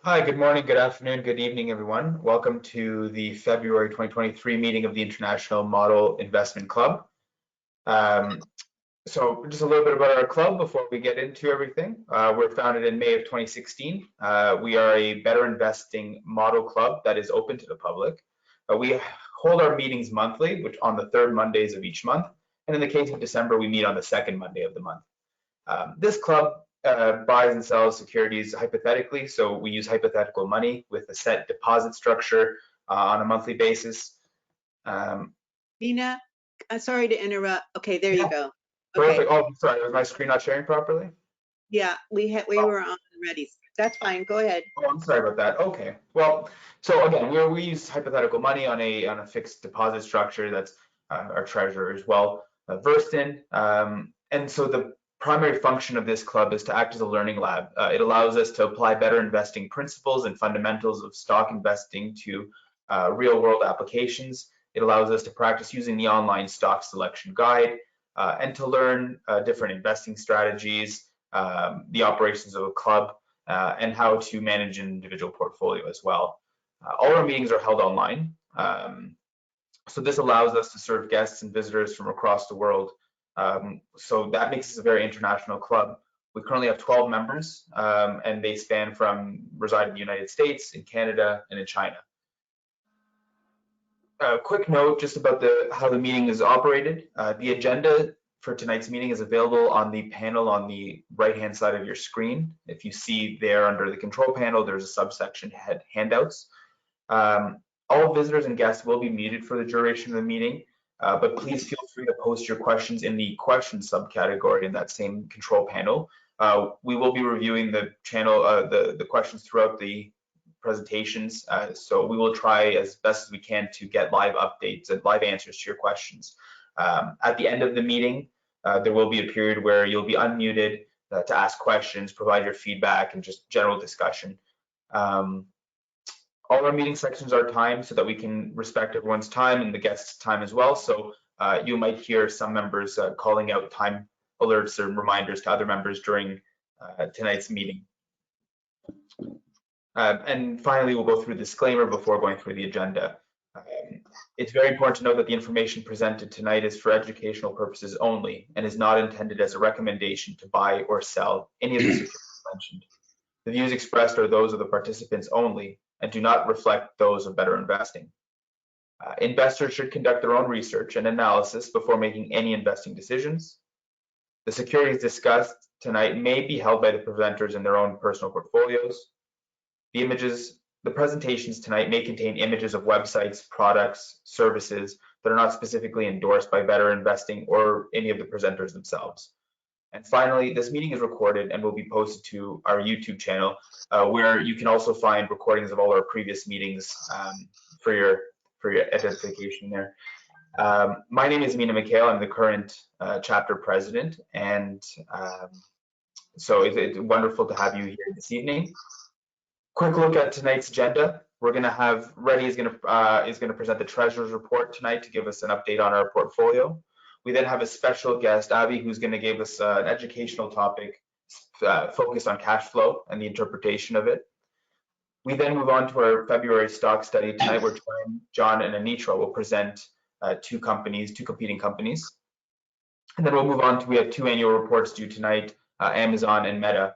Hi, good morning, good afternoon, good evening, everyone. Welcome to the February 2023 meeting of the International Model Investment Club. So just a little bit about our club before we get into everything. We're founded in May of 2016. We are a better investing model club that is open to the public. We hold our meetings monthly, which on the third Mondays of each month. And in the case of December, we meet on the second Monday of the month. This club buys and sells securities hypothetically, so we use hypothetical money with a set deposit structure on a monthly basis. Nina, sorry to interrupt. Okay, there you go. Perfect. Okay. Oh, sorry, was my screen not sharing properly? Yeah, we were on already. That's fine. Go ahead. Oh, I'm sorry about that. Okay. Well, so again, we use hypothetical money on a fixed deposit structure that's our treasurer is well versed in. And so the primary function of this club is to act as a learning lab. It allows us to apply better investing principles and fundamentals of stock investing to real world applications. It allows us to practice using the online stock selection guide and to learn different investing strategies, the operations of a club, and how to manage an individual portfolio as well. All our meetings are held online. So this allows us to serve guests and visitors from across the world. So that makes us a very international club. We currently have 12 members, and they span from reside in the United States, in Canada, and in China. A quick note just about how the meeting is operated. The agenda for tonight's meeting is available on the panel on the right-hand side of your screen. If you see there under the control panel, there's a subsection handouts. All visitors and guests will be muted for the duration of the meeting, but please feel free to post your questions in the questions subcategory in that same control panel. We will be reviewing the questions throughout the presentations, so we will try as best as we can to get live updates and live answers to your questions. At the end of the meeting, there will be a period where you'll be unmuted to ask questions, provide your feedback, and just general discussion. All our meeting sections are timed so that we can respect everyone's time and the guests' time as well. So you might hear some members calling out time alerts or reminders to other members during tonight's meeting. And finally, we'll go through the disclaimer before going through the agenda. It's very important to note that the information presented tonight is for educational purposes only and is not intended as a recommendation to buy or sell any of the securities mentioned. The views expressed are those of the participants only and do not reflect those of Better Investing. Investors should conduct their own research and analysis before making any investing decisions. The securities discussed tonight may be held by the presenters in their own personal portfolios. The presentations tonight may contain images of websites, products, services that are not specifically endorsed by Better Investing or any of the presenters themselves. And finally, this meeting is recorded and will be posted to our YouTube channel, where you can also find recordings of all our previous meetings for your identification there. My name is Mina McHale. I'm the current chapter president, and so it's wonderful to have you here this evening. Quick look at tonight's agenda. We're going to have Reddy is going to present the treasurer's report tonight to give us an update on our portfolio. We then have a special guest, Abby, who's going to give us an educational topic focused on cash flow and the interpretation of it. We then move on to our February stock study tonight, where John and Anitra will present two competing companies. And then we'll move on to, we have two annual reports due tonight, Amazon and Meta.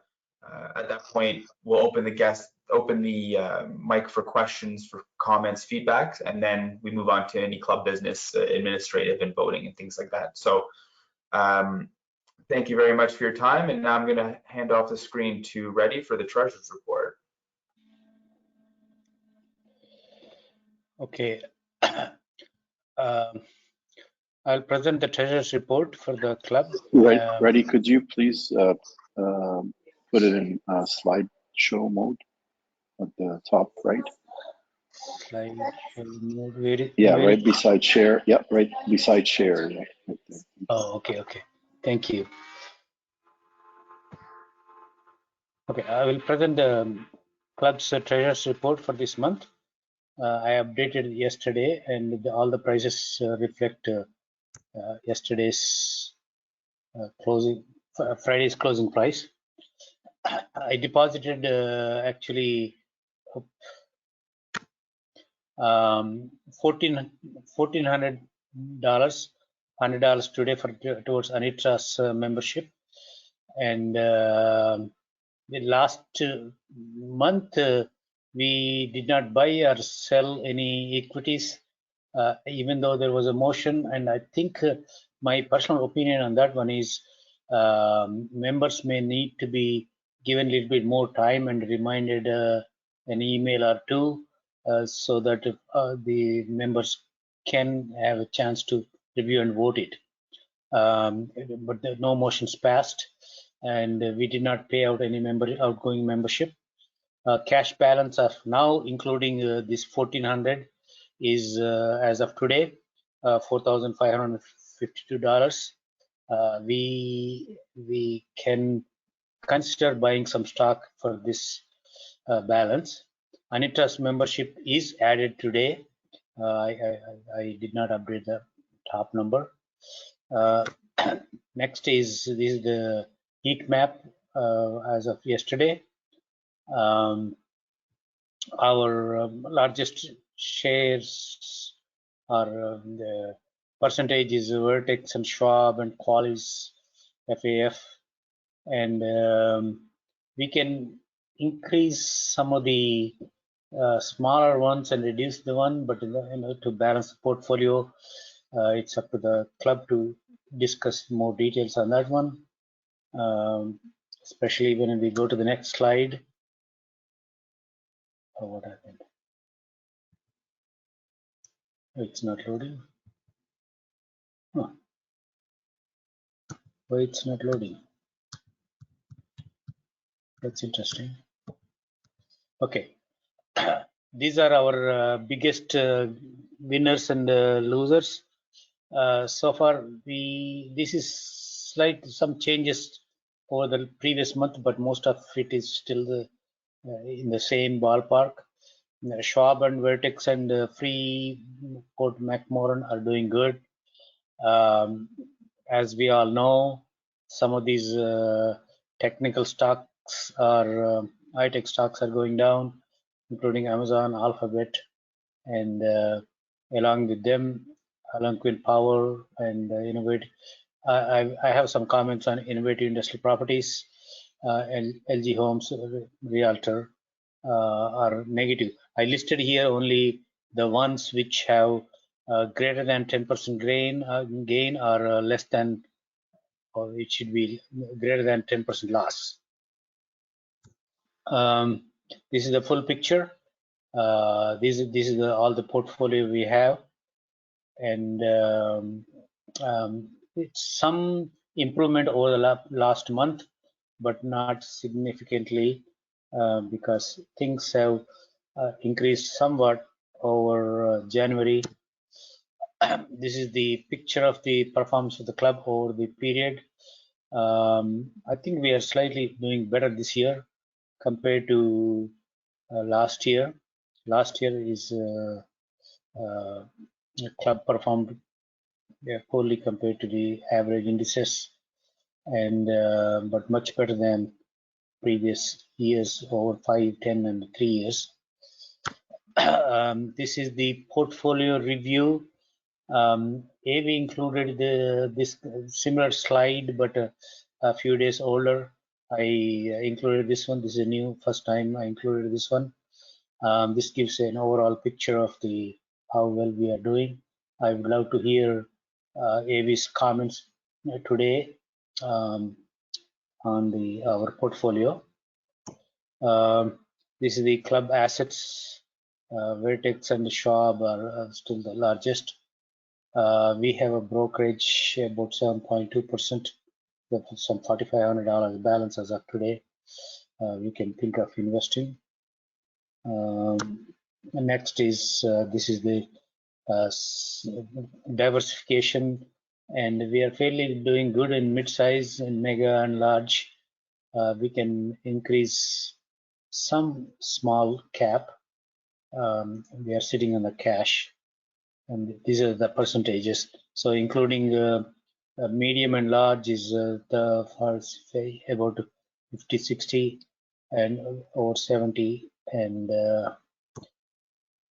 At that point, we'll open the mic for questions, for comments, feedbacks, and then we move on to any club business, administrative and voting and things like that. So thank you very much for your time. And now I'm going to hand off the screen to Reddy for the treasurer's report. Okay. I'll present the treasurer's report for the club. Right, Reddy, could you please put it in slideshow mode at the top right? Slideshow mode. Yeah, right beside share. Yep, right beside share. Yeah, right there. Oh, okay. Thank you. Okay, I will present the club's treasurer's report for this month. I updated yesterday, and all the prices reflect yesterday's Friday's closing price. I deposited actually $1,400, $100 today towards Anitra's membership. And the last month we did not buy or sell any equities, even though there was a motion. And I think my personal opinion on that one is members may need to be given a little bit more time and reminded an email or two, so that the members can have a chance to review and vote it. But no motions passed, and we did not pay out any outgoing membership. Cash balance of now, including this 1,400, is as of today $4,552. We can consider buying some stock for this balance. Anitra's membership is added today. I did not update the top number. Next is the heat map as of yesterday. Our largest shares are the percentage is Vertex and Schwab and Qualys, FAF, and we can increase some of the smaller ones and reduce the one, but to balance the portfolio, it's up to the club to discuss more details on that one, especially when we go to the next slide. Oh, what happened? Oh, it's not loading. Huh. Why it's not loading? That's interesting. Okay. These are our biggest winners and losers. So far, this is some changes over the previous month, but most of it is still in the same ballpark. Schwab and Vertex and Freeport McMoran are doing good. As we all know, some of these technical stocks are high-tech stocks are going down, including Amazon, Alphabet, and along with them, Algonquin Power and Innovate. I have some comments on Innovative Industrial Properties, and LG Homes, Realtor are negative. I listed here only the ones which have greater than 10% gain or less than, or it should be greater than 10% loss. This is the full picture. This is all the portfolio we have, and it's some improvement over the last month, but not significantly, because things have increased somewhat over January. This is the picture of the performance of the club over the period. I think we are slightly doing better this year compared to last year. Last year is the club performed poorly compared to the average indices, and but much better than previous years over 5, 10, and 3 years. This is the portfolio review. We included this similar slide, but a few days older. I included this one. This is a new first time I included this one. This gives an overall picture of how well we are doing. I would love to hear AV's comments today on our portfolio. This is the club assets. Vertex and Schwab are still the largest. We have a brokerage about 7.2%, with some $4,500 balance as of today. We can think of investing. Next is this is the diversification, and we are fairly doing good in mid-size and mega and large. We can increase some small cap. We are sitting on the cash, and these are the percentages. So including medium and large is the about 50, 60, and over 70 and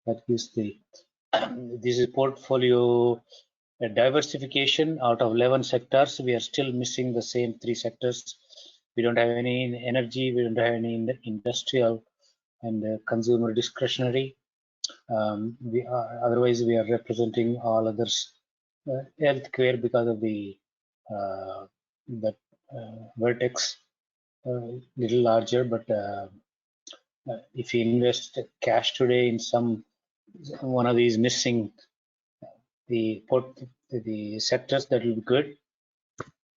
that gives the this is portfolio diversification. Out of 11 sectors, we are still missing the same 3 sectors. We don't have any in energy, we don't have any in the industrial and consumer discretionary. Otherwise, we are representing all others. Healthcare, because of the that vertex, little larger, but if you invest cash today in one of these missing the sectors, that will be good.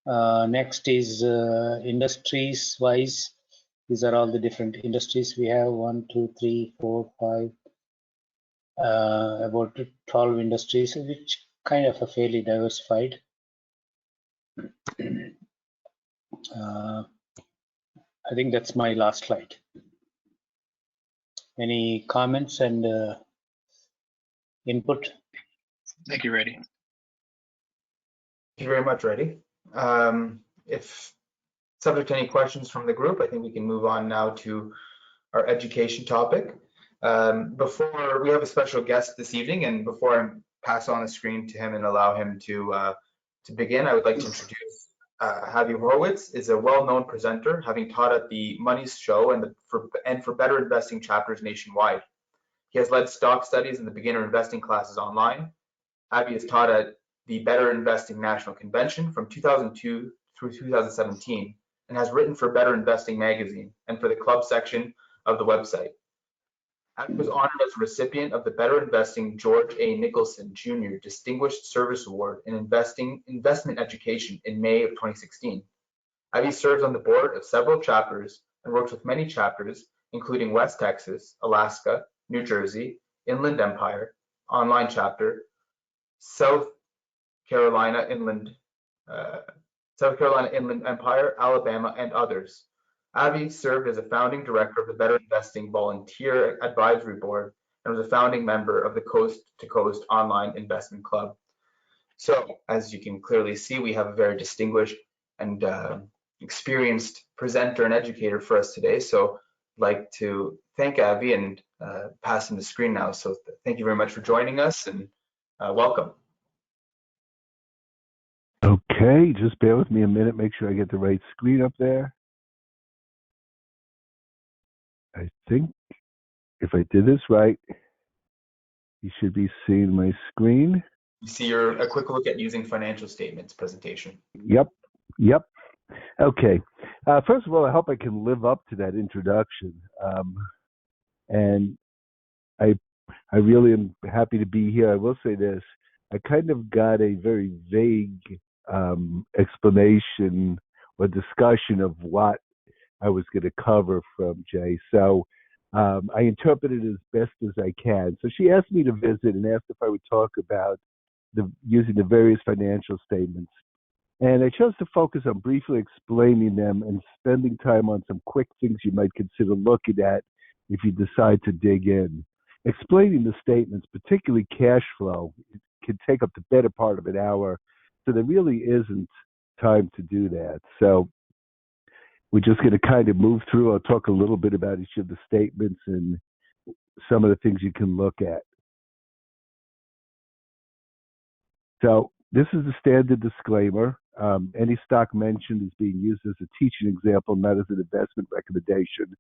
Next is industries wise. These are all the different industries we have. 1, 2, 3, 4, 5, about 12 industries, which kind of are fairly diversified. I think that's my last slide. Any comments and input? Thank you, Reddy. Thank you very much, Reddy. If subject to any questions from the group, I think we can move on now to our education topic. Before we have a special guest this evening, and before I pass on the screen to him and allow him to begin, I would like to introduce Javi Horowitz. Is a well-known presenter, having taught at the Money's Show and for Better Investing chapters nationwide. He has led stock studies in the beginner investing classes online. Javi has taught at the Better Investing National Convention from 2002 through 2017, and has written for Better Investing magazine and for the club section of the website. Javi was honored as a recipient of the Better Investing George A. Nicholson Jr. Distinguished Service Award in Investment Education in May of 2016. Javi serves on the board of several chapters and works with many chapters, including West Texas, Alaska, New Jersey, Inland Empire, Online Chapter, South Carolina Inland Empire, Alabama, and others. Javi served as a founding director of the Better Investing Volunteer Advisory Board and was a founding member of the Coast to Coast Online Investment Club. So, as you can clearly see, we have a very distinguished and experienced presenter and educator for us today. So, I'd like to thank Javi and pass him the screen now. So, thank you very much for joining us, and welcome. Okay, just bear with me a minute, make sure I get the right screen up there. I think if I did this right, you should be seeing my screen. You see a quick look at using financial statements presentation. Yep. Okay. First of all, I hope I can live up to that introduction. And I really am happy to be here. I will say this, I kind of got a very vague explanation or discussion of what I was going to cover from Jay. So I interpreted it as best as I can. So she asked me to visit and asked if I would talk about using the various financial statements. And I chose to focus on briefly explaining them and spending time on some quick things you might consider looking at if you decide to dig in. Explaining the statements, particularly cash flow, can take up the better part of an hour. So there really isn't time to do that. So we're just going to kind of move through. I'll talk a little bit about each of the statements and some of the things you can look at. So this is the standard disclaimer. Any stock mentioned is being used as a teaching example, not as an investment recommendation.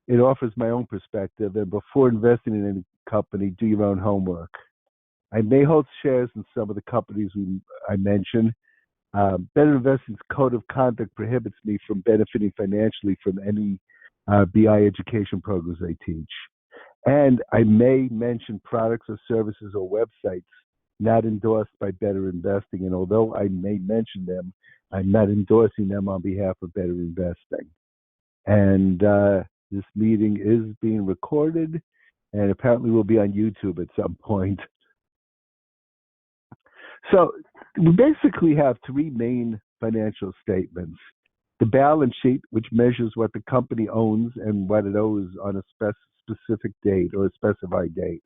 It offers my own perspective, and before investing in any company, do your own homework. I may hold shares in some of the companies I mentioned. Better Investing's code of conduct prohibits me from benefiting financially from any BI education programs I teach. And I may mention products or services or websites not endorsed by Better Investing. And although I may mention them, I'm not endorsing them on behalf of Better Investing. And this meeting is being recorded and apparently will be on YouTube at some point. So we basically have three main financial statements. The balance sheet, which measures what the company owns and what it owes on a specific date or a specified date.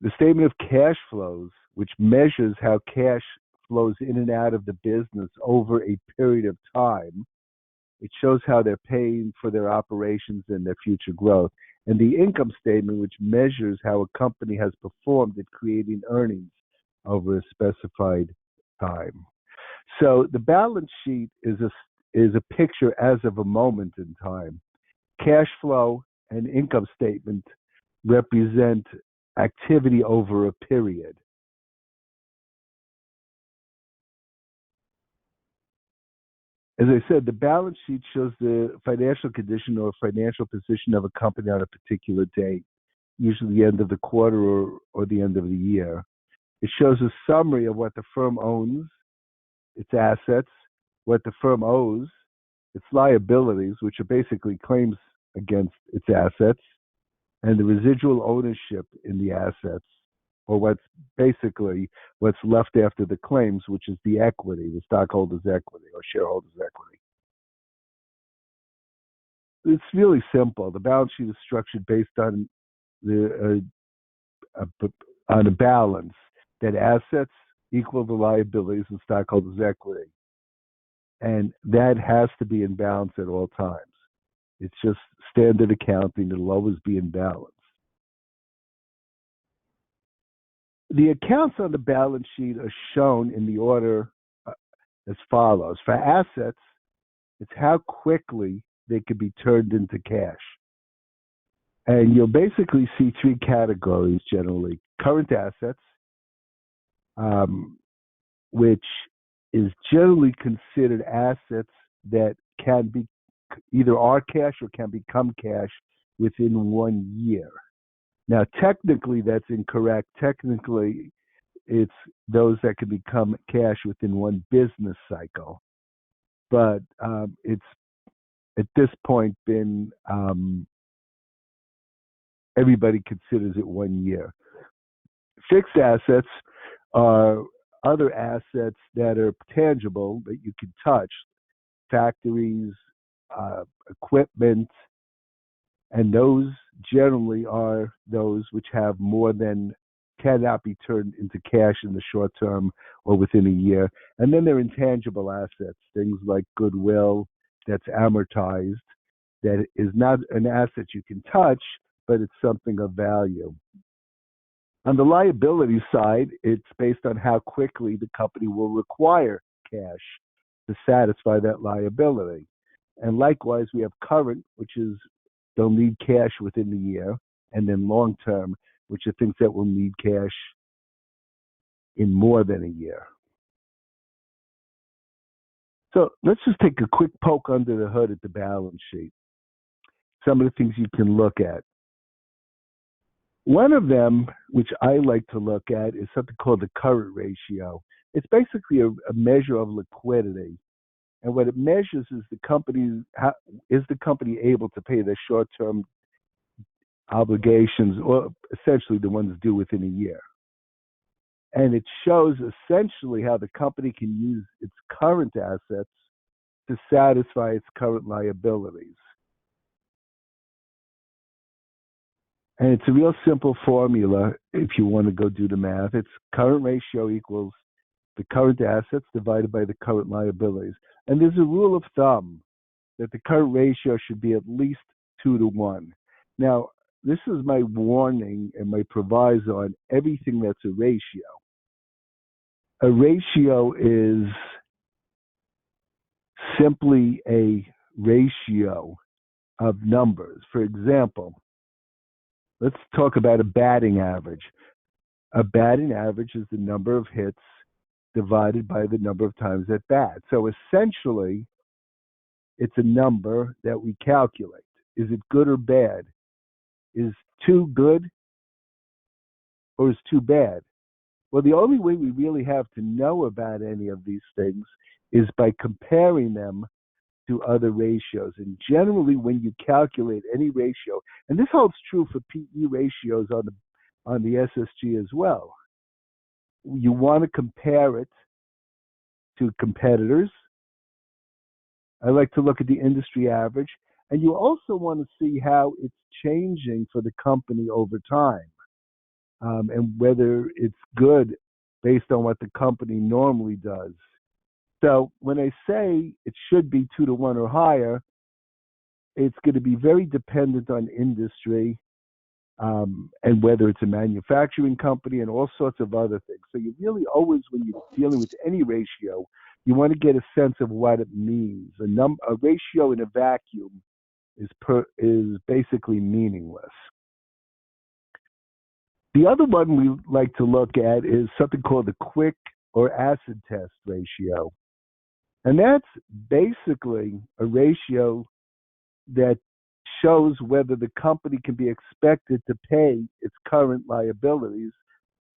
The statement of cash flows, which measures how cash flows in and out of the business over a period of time. It shows how they're paying for their operations and their future growth. And the income statement, which measures how a company has performed at creating earnings over a specified time. So the balance sheet is a picture as of a moment in time. Cash flow and income statement represent activity over a period. As I said, the balance sheet shows the financial condition or financial position of a company on a particular date, usually the end of the quarter or the end of the year. It shows a summary of what the firm owns, its assets, what the firm owes, its liabilities, which are basically claims against its assets, and the residual ownership in the assets, or what's left after the claims, which is the equity, the stockholders' equity or shareholders' equity. It's really simple. The balance sheet is structured based on a balance that assets equal the liabilities and stockholders' equity. And that has to be in balance at all times. It's just standard accounting. It'll always be in balance. The accounts on the balance sheet are shown in the order as follows. For assets, it's how quickly they can be turned into cash. And you'll basically see three categories generally. Current assets, which is generally considered assets that can be either are cash or can become cash within 1 year. Now, technically, that's incorrect. Technically, it's those that can become cash within one business cycle. But it's at this point been, everybody considers it 1 year. Fixed assets are other assets that are tangible that you can touch, factories, equipment, and those generally are those which have more than cannot be turned into cash in the short term or within a year. And then there are intangible assets, things like goodwill that's amortized, that is not an asset you can touch, but it's something of value. On the liability side, it's based on how quickly the company will require cash to satisfy that liability. And likewise, we have current, which is they'll need cash within the year, and then long term, which are things that will need cash in more than a year. So let's just take a quick poke under the hood at the balance sheet. Some of the things you can look at. One of them, which I like to look at, is something called the current ratio. It's basically a measure of liquidity. And what it measures is is the company able to pay their short-term obligations, or essentially the ones due within a year. And it shows essentially how the company can use its current assets to satisfy its current liabilities. And it's a real simple formula if you want to go do the math. It's current ratio equals the current assets divided by the current liabilities. And there's a rule of thumb that the current ratio should be at least 2 to 1. Now, this is my warning and my proviso on everything that's a ratio. A ratio is simply a ratio of numbers. For example, let's talk about a batting average. A batting average is the number of hits divided by the number of times at bat. So essentially, it's a number that we calculate. Is it good or bad? Is 2 good or is 2 bad? Well, the only way we really have to know about any of these things is by comparing them to other ratios. And generally, when you calculate any ratio, and this holds true for PE ratios on the SSG as well, you want to compare it to competitors. I like to look at the industry average, and you also want to see how it's changing for the company over time, and whether it's good based on what the company normally does. So when I say it should be 2 to 1 or higher, it's going to be very dependent on industry and whether it's a manufacturing company and all sorts of other things. So you really always, when you're dealing with any ratio, you want to get a sense of what it means. A ratio in a vacuum is basically meaningless. The other one we like to look at is something called the quick or acid test ratio. And that's basically a ratio that shows whether the company can be expected to pay its current liabilities,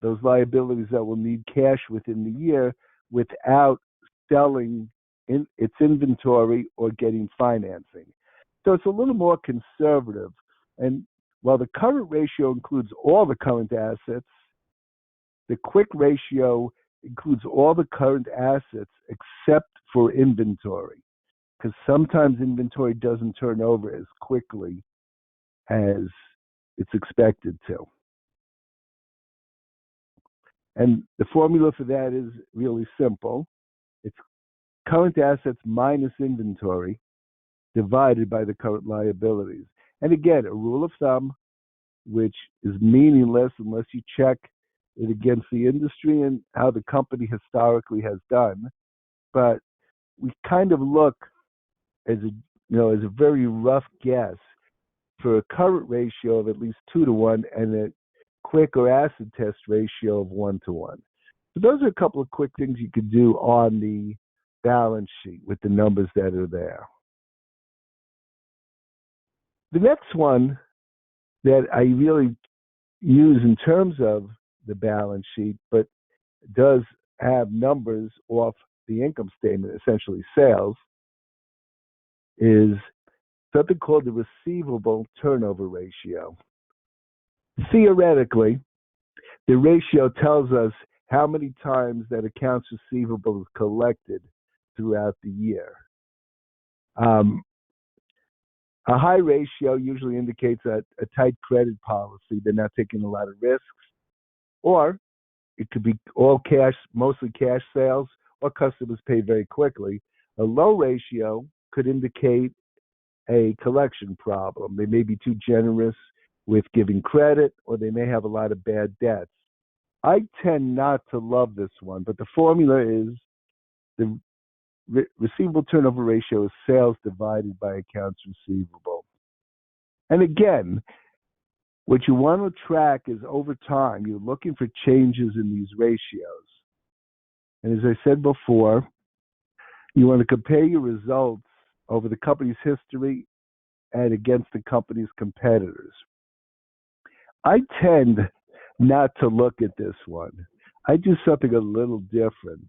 those liabilities that will need cash within the year, without selling its inventory or getting financing. So it's a little more conservative. And while the current ratio includes all the current assets, the quick ratio includes all the current assets except for inventory, because sometimes inventory doesn't turn over as quickly as it's expected to. And the formula for that is really simple. It's current assets minus inventory divided by the current liabilities. And again, a rule of thumb, which is meaningless unless you check it against the industry and how the company historically has done. But we kind of look as a very rough guess for a current ratio of at least 2 to 1 and a quick or acid test ratio of 1 to 1. So those are a couple of quick things you could do on the balance sheet with the numbers that are there. The next one that I really use in terms of the balance sheet, but does have numbers off the income statement, essentially sales, is something called the receivable turnover ratio. Theoretically, the ratio tells us how many times that accounts receivable is collected throughout the year. A high ratio usually indicates a tight credit policy. They're not taking a lot of risks. Or it could be all cash, mostly cash sales, or customers pay very quickly. A low ratio could indicate a collection problem. They may be too generous with giving credit, or they may have a lot of bad debts. I tend not to love this one, but the formula is the receivable turnover ratio is sales divided by accounts receivable. And again, what you want to track is over time, you're looking for changes in these ratios. And as I said before, you want to compare your results over the company's history and against the company's competitors. I tend not to look at this one. I do something a little different.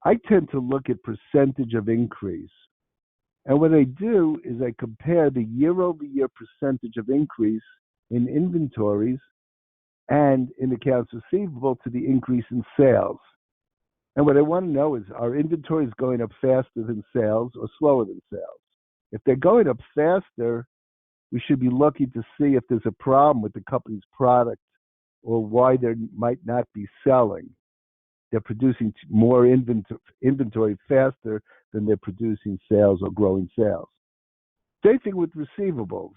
I tend to look at percentage of increase. And what I do is I compare the year-over-year percentage of increase in inventories and in accounts receivable to the increase in sales. And what I want to know is, are inventories going up faster than sales or slower than sales? If they're going up faster, we should be looking to see if there's a problem with the company's product or why they might not be selling. They're producing more inventory faster than they're producing sales or growing sales. Same thing with receivables.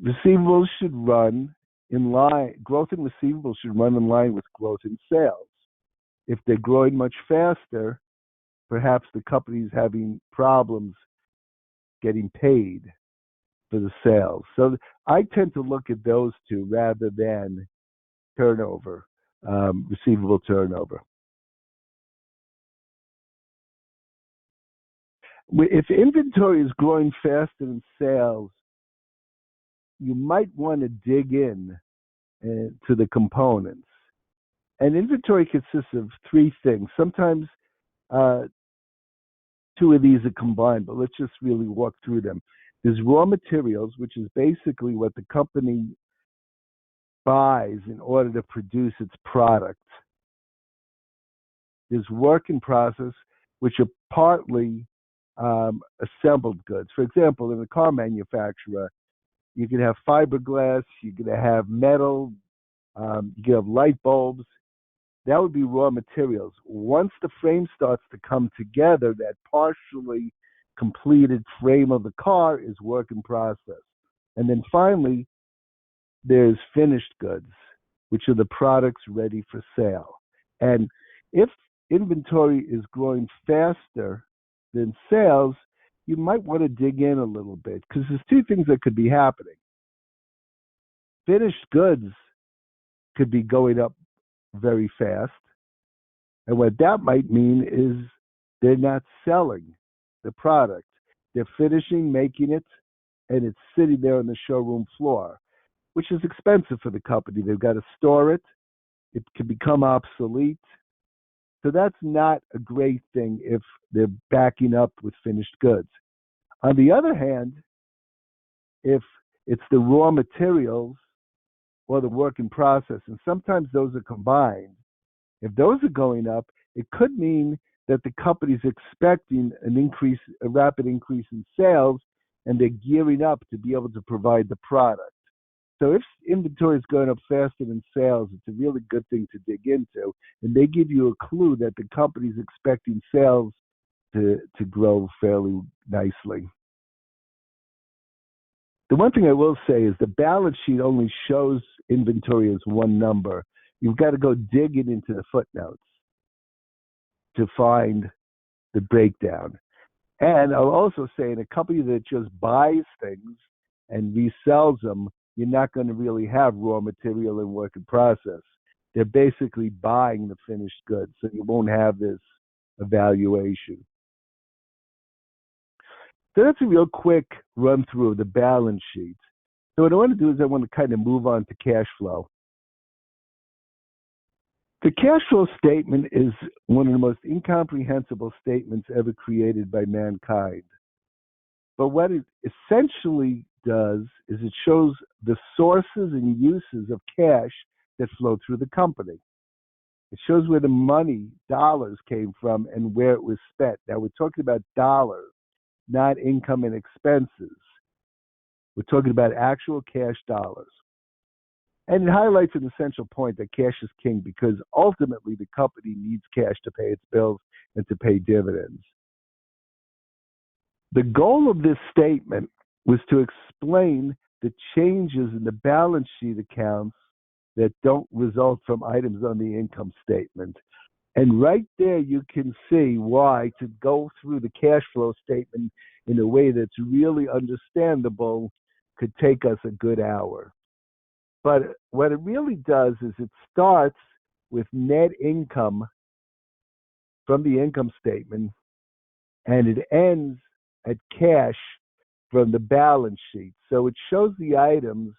Receivables should run in line, growth in receivables should run in line with growth in sales. If they're growing much faster, perhaps the company's having problems getting paid for the sales. So I tend to look at those two rather than turnover, receivable turnover. If inventory is growing faster than sales, you might want to dig in to the components. And inventory consists of three things. Sometimes two of these are combined, but let's just really walk through them. There's raw materials, which is basically what the company buys in order to produce its product. There's work in process, which are partly assembled goods. For example, in a car manufacturer, you can have fiberglass, you can have metal, you can have light bulbs. that would be raw materials. Once the frame starts to come together, that partially completed frame of the car is work in process. And then finally, there's finished goods, which are the products ready for sale. And if inventory is growing faster than sales, you might want to dig in a little bit, because there's two things that could be happening. Finished goods could be going up very fast. And what that might mean is they're not selling the product. They're finishing making it, and it's sitting there on the showroom floor, which is expensive for the company. They've got to store it. It can become obsolete. So that's not a great thing if they're backing up with finished goods. On the other hand, if it's the raw materials or the work in process, and sometimes those are combined, if those are going up, it could mean that the company's expecting a rapid increase in sales, and they're gearing up to be able to provide the product. So if inventory is going up faster than sales, it's a really good thing to dig into, and they give you a clue that the company's expecting sales to grow fairly nicely. The one thing I will say is the balance sheet only shows inventory as one number. You've got to go digging into the footnotes to find the breakdown. And I'll also say, in a company that just buys things and resells them, you're not going to really have raw material and work in process. They're basically buying the finished goods, so you won't have this evaluation. So that's a real quick run through of the balance sheet. So what I want to do is I want to kind of move on to cash flow. The cash flow statement is one of the most incomprehensible statements ever created by mankind. But what it essentially does is it shows the sources and uses of cash that flow through the company. It shows where the money, dollars, came from and where it was spent. Now, we're talking about dollars, not income and expenses. We're talking about actual cash dollars. And it highlights an essential point that cash is king, because ultimately the company needs cash to pay its bills and to pay dividends. The goal of this statement was to explain the changes in the balance sheet accounts that don't result from items on the income statement. And right there you can see why to go through the cash flow statement in a way that's really understandable could take us a good hour. But what it really does is it starts with net income from the income statement, and it ends at cash from the balance sheet. So it shows the items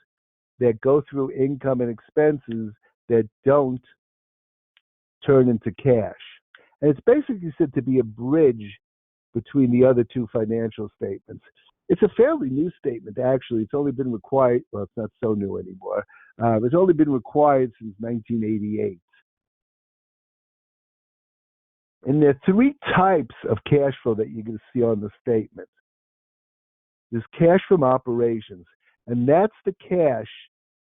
that go through income and expenses that don't turn into cash. And it's basically said to be a bridge between the other two financial statements. It's a fairly new statement, actually. It's only been required, well, it's not so new anymore. It's only been required since 1988. And there are three types of cash flow that you're going to see on the statement. There's cash from operations, and that's the cash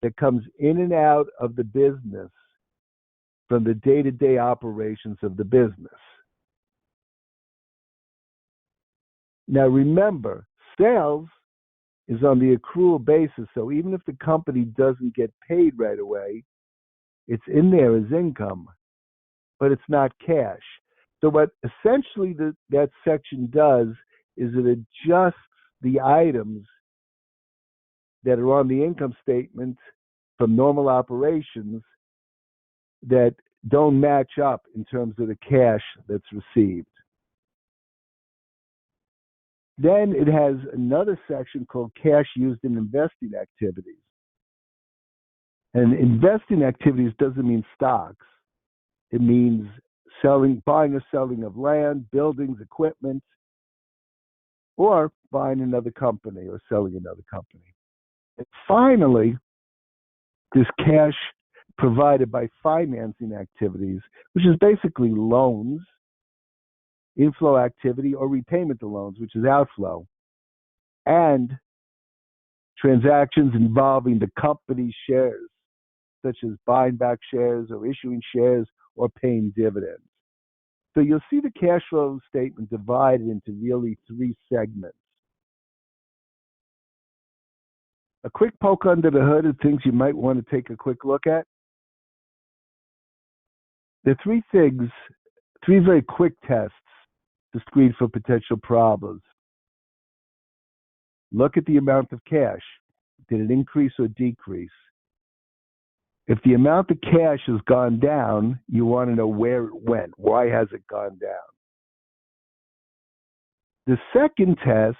that comes in and out of the business from the day-to-day operations of the business. Now remember, sales is on the accrual basis, so even if the company doesn't get paid right away, it's in there as income, but it's not cash. So what essentially that section does is it adjusts the items that are on the income statement from normal operations that don't match up in terms of the cash that's received. Then it has another section called cash used in investing activities. And investing activities doesn't mean stocks. It means buying or selling of land, buildings, equipment, or buying another company or selling another company. And finally, there's cash provided by financing activities, which is basically loans, inflow activity, or repayment of loans, which is outflow, and transactions involving the company's shares, such as buying back shares or issuing shares or paying dividends. So you'll see the cash flow statement divided into really three segments. A quick poke under the hood of things you might want to take a quick look at. There are three things, three very quick tests to screen for potential problems. Look at the amount of cash. Did it increase or decrease? If the amount of cash has gone down, you want to know where it went. Why has it gone down? The second test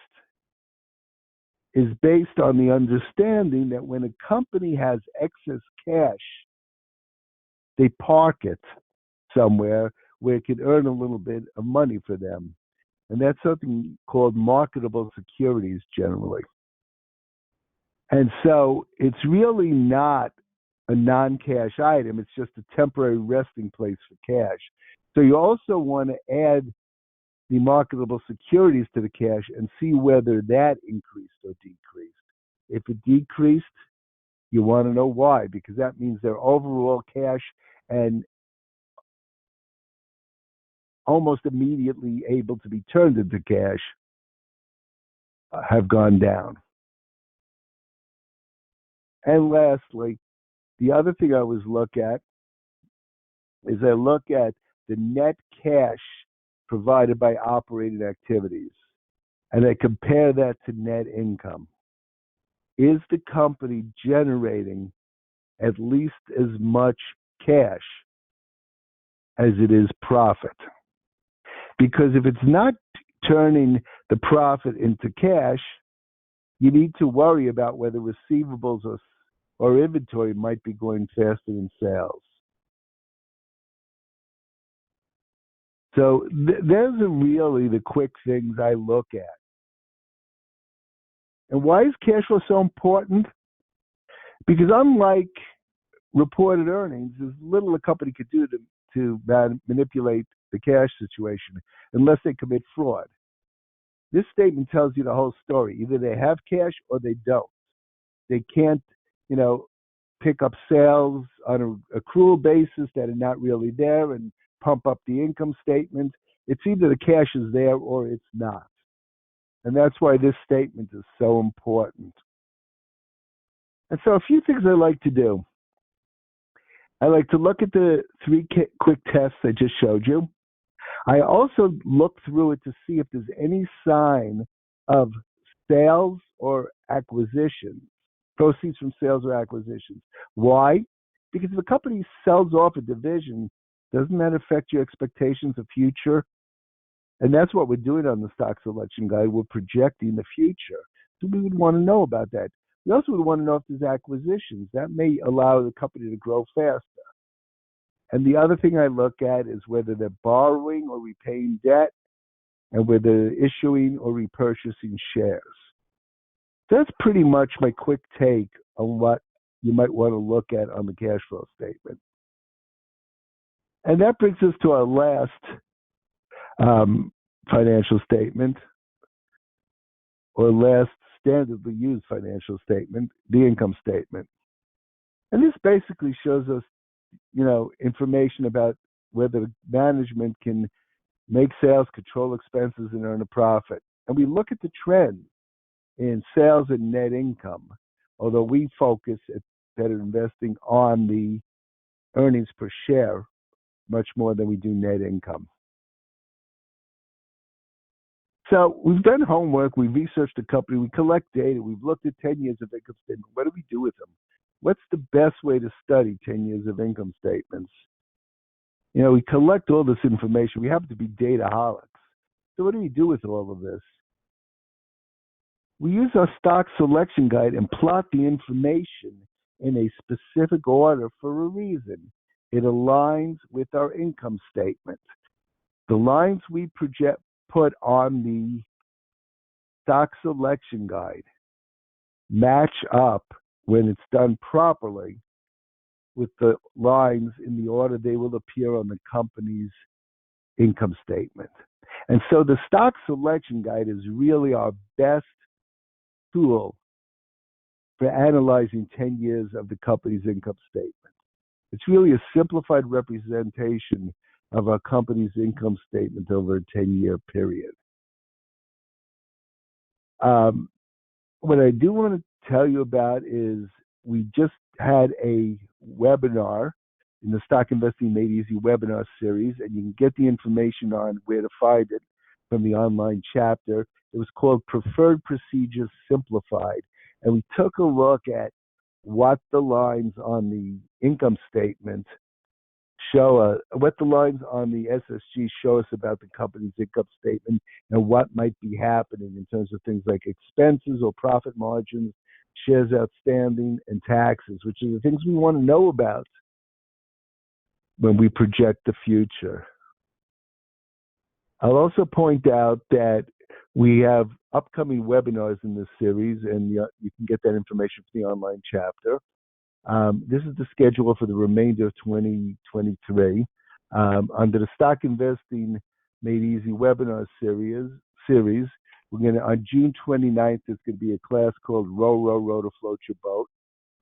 is based on the understanding that when a company has excess cash, they park it somewhere where it can earn a little bit of money for them. And that's something called marketable securities generally. And so it's really not a non-cash item. It's just a temporary resting place for cash. So you also want to add the marketable securities to the cash and see whether that increased or decreased. If it decreased, you want to know why, because that means their overall cash and almost immediately able to be turned into cash have gone down. And lastly, the other thing I always look at is I look at the net cash provided by operating activities, and I compare that to net income. Is the company generating at least as much cash as it is profit? Because if it's not turning the profit into cash, you need to worry about whether receivables or inventory might be going faster than sales. So those are really the quick things I look at. And why is cash flow so important? Because unlike reported earnings, there's little a company could do to manipulate the cash situation unless they commit fraud. This statement tells you the whole story. Either they have cash or they don't. They can't, pick up sales on an accrual basis that are not really there and pump up the income statement. It's either the cash is there or it's not. And that's why this statement is so important. And so a few things I like to do. I like to look at the three quick tests I just showed you. I also look through it to see if there's any sign of sales or acquisitions, proceeds from sales or acquisitions. Why? Because if a company sells off a division, doesn't that affect your expectations of future? And that's what we're doing on the stock selection guide. We're projecting the future. So we would want to know about that. We also would want to know if there's acquisitions. That may allow the company to grow faster. And the other thing I look at is whether they're borrowing or repaying debt and whether they're issuing or repurchasing shares. That's pretty much my quick take on what you might want to look at on the cash flow statement. And that brings us to our last financial statement, or last standardly used financial statement, the income statement. And this basically shows us, information about whether management can make sales, control expenses, and earn a profit. And we look at the trend in sales and net income, although we focus at BetterInvesting on the earnings per share much more than we do net income. So we've done homework, we've researched the company, we collect data, we've looked at 10 years of income statement. What do we do with them? What's the best way to study 10 years of income statements? We collect all this information. We happen to be dataholics. So what do we do with all of this? We use our stock selection guide and plot the information in a specific order for a reason. It aligns with our income statement. The lines we put on the stock selection guide match up when it's done properly with the lines in the order they will appear on the company's income statement. And so the stock selection guide is really our best tool for analyzing 10 years of the company's income statement. It's really a simplified representation of our company's income statement over a 10-year period. What I do want to tell you about is we just had a webinar in the Stock Investing Made Easy webinar series, and you can get the information on where to find it from the online chapter. It was called Preferred Procedures Simplified, and we took a look at what the lines on the income statement show, what the lines on the SSG show us about the company's income statement and what might be happening in terms of things like expenses or profit margins, shares outstanding, and taxes, which are the things we want to know about when we project the future. I'll also point out that we have upcoming webinars in this series, and you can get that information from the online chapter. This is the schedule for the remainder of 2023. Under the Stock Investing Made Easy webinar series, we're going to, on June 29th, there's going to be a class called Row, Row, Row to Float Your Boat,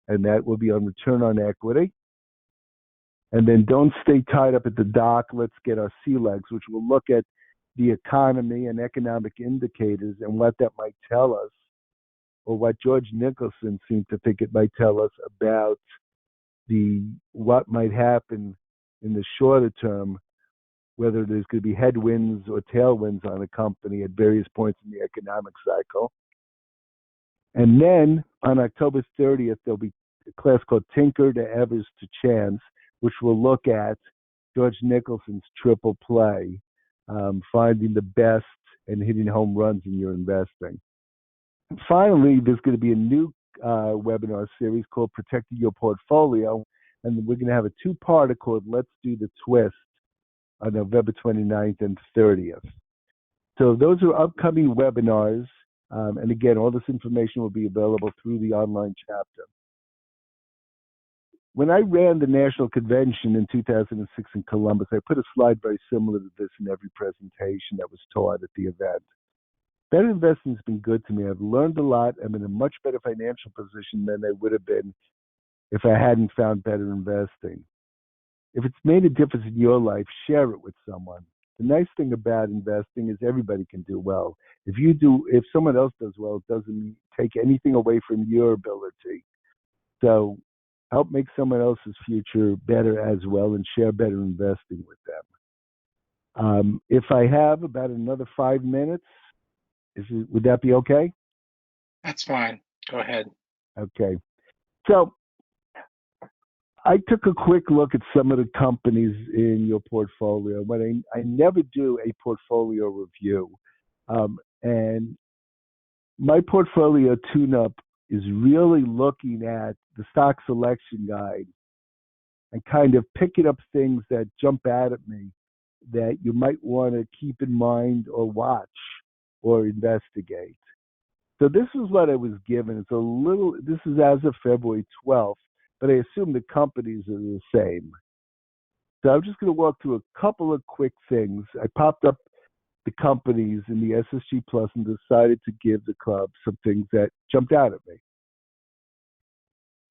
and that will be on return on equity. And then Don't Stay Tied Up at the Dock, Let's Get Our Sea Legs, which will look at the economy and economic indicators and what that might tell us, or what George Nicholson seemed to think it might tell us about what might happen in the shorter term, whether there's going to be headwinds or tailwinds on a company at various points in the economic cycle. And then on October 30th, there'll be a class called Tinker to Evers to Chance, which will look at George Nicholson's triple play, finding the best and hitting home runs in your investing. And finally, there's going to be a new webinar series called Protecting Your Portfolio, and we're going to have a two-parter called Let's Do the Twist on November 29th and 30th. So those are upcoming webinars, and again, all this information will be available through the online chapter. When I ran the national convention in 2006 in Columbus, I put a slide very similar to this in every presentation that was taught at the event. Better Investing has been good to me. I've learned a lot. I'm in a much better financial position than I would have been if I hadn't found Better Investing. If it's made a difference in your life, share it with someone. The nice thing about investing is everybody can do well. If someone else does well, it doesn't take anything away from your ability. So help make someone else's future better as well, and share Better Investing with them. If I have about another 5 minutes, would that be okay? That's fine. Go ahead. Okay. So I took a quick look at some of the companies in your portfolio, but I never do a portfolio review. And my portfolio tune-up is really looking at the stock selection guide and kind of picking up things that jump out at me that you might want to keep in mind or watch or investigate. So this is what I was given. This is as of February 12th, but I assume the companies are the same. So I'm just going to walk through a couple of quick things. I popped up the companies in the SSG Plus and decided to give the club some things that jumped out at me.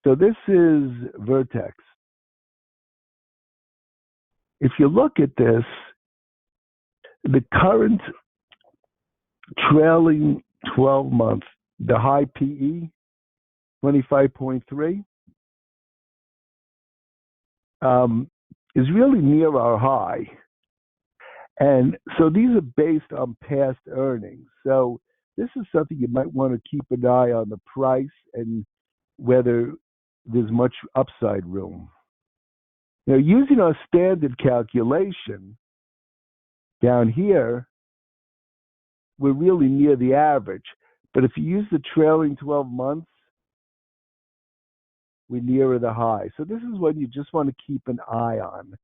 So this is Vertex. If you look at this, the current trailing 12 month, the high PE, 25.3, is really near our high. And so these are based on past earnings. So this is something you might want to keep an eye on the price and whether there's much upside room. Now, using our standard calculation down here, we're really near the average. But if you use the trailing 12 months, we're nearer the high. So this is what you just want to keep an eye on,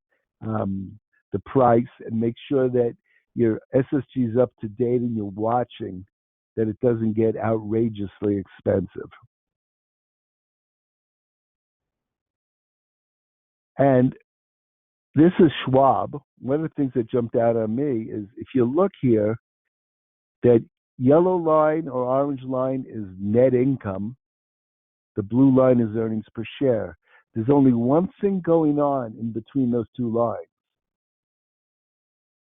the price, and make sure that your SSG is up to date and you're watching that it doesn't get outrageously expensive. And this is Schwab. One of the things that jumped out on me is if you look here, that yellow line or orange line is net income. The blue line is earnings per share. There's only one thing going on in between those two lines.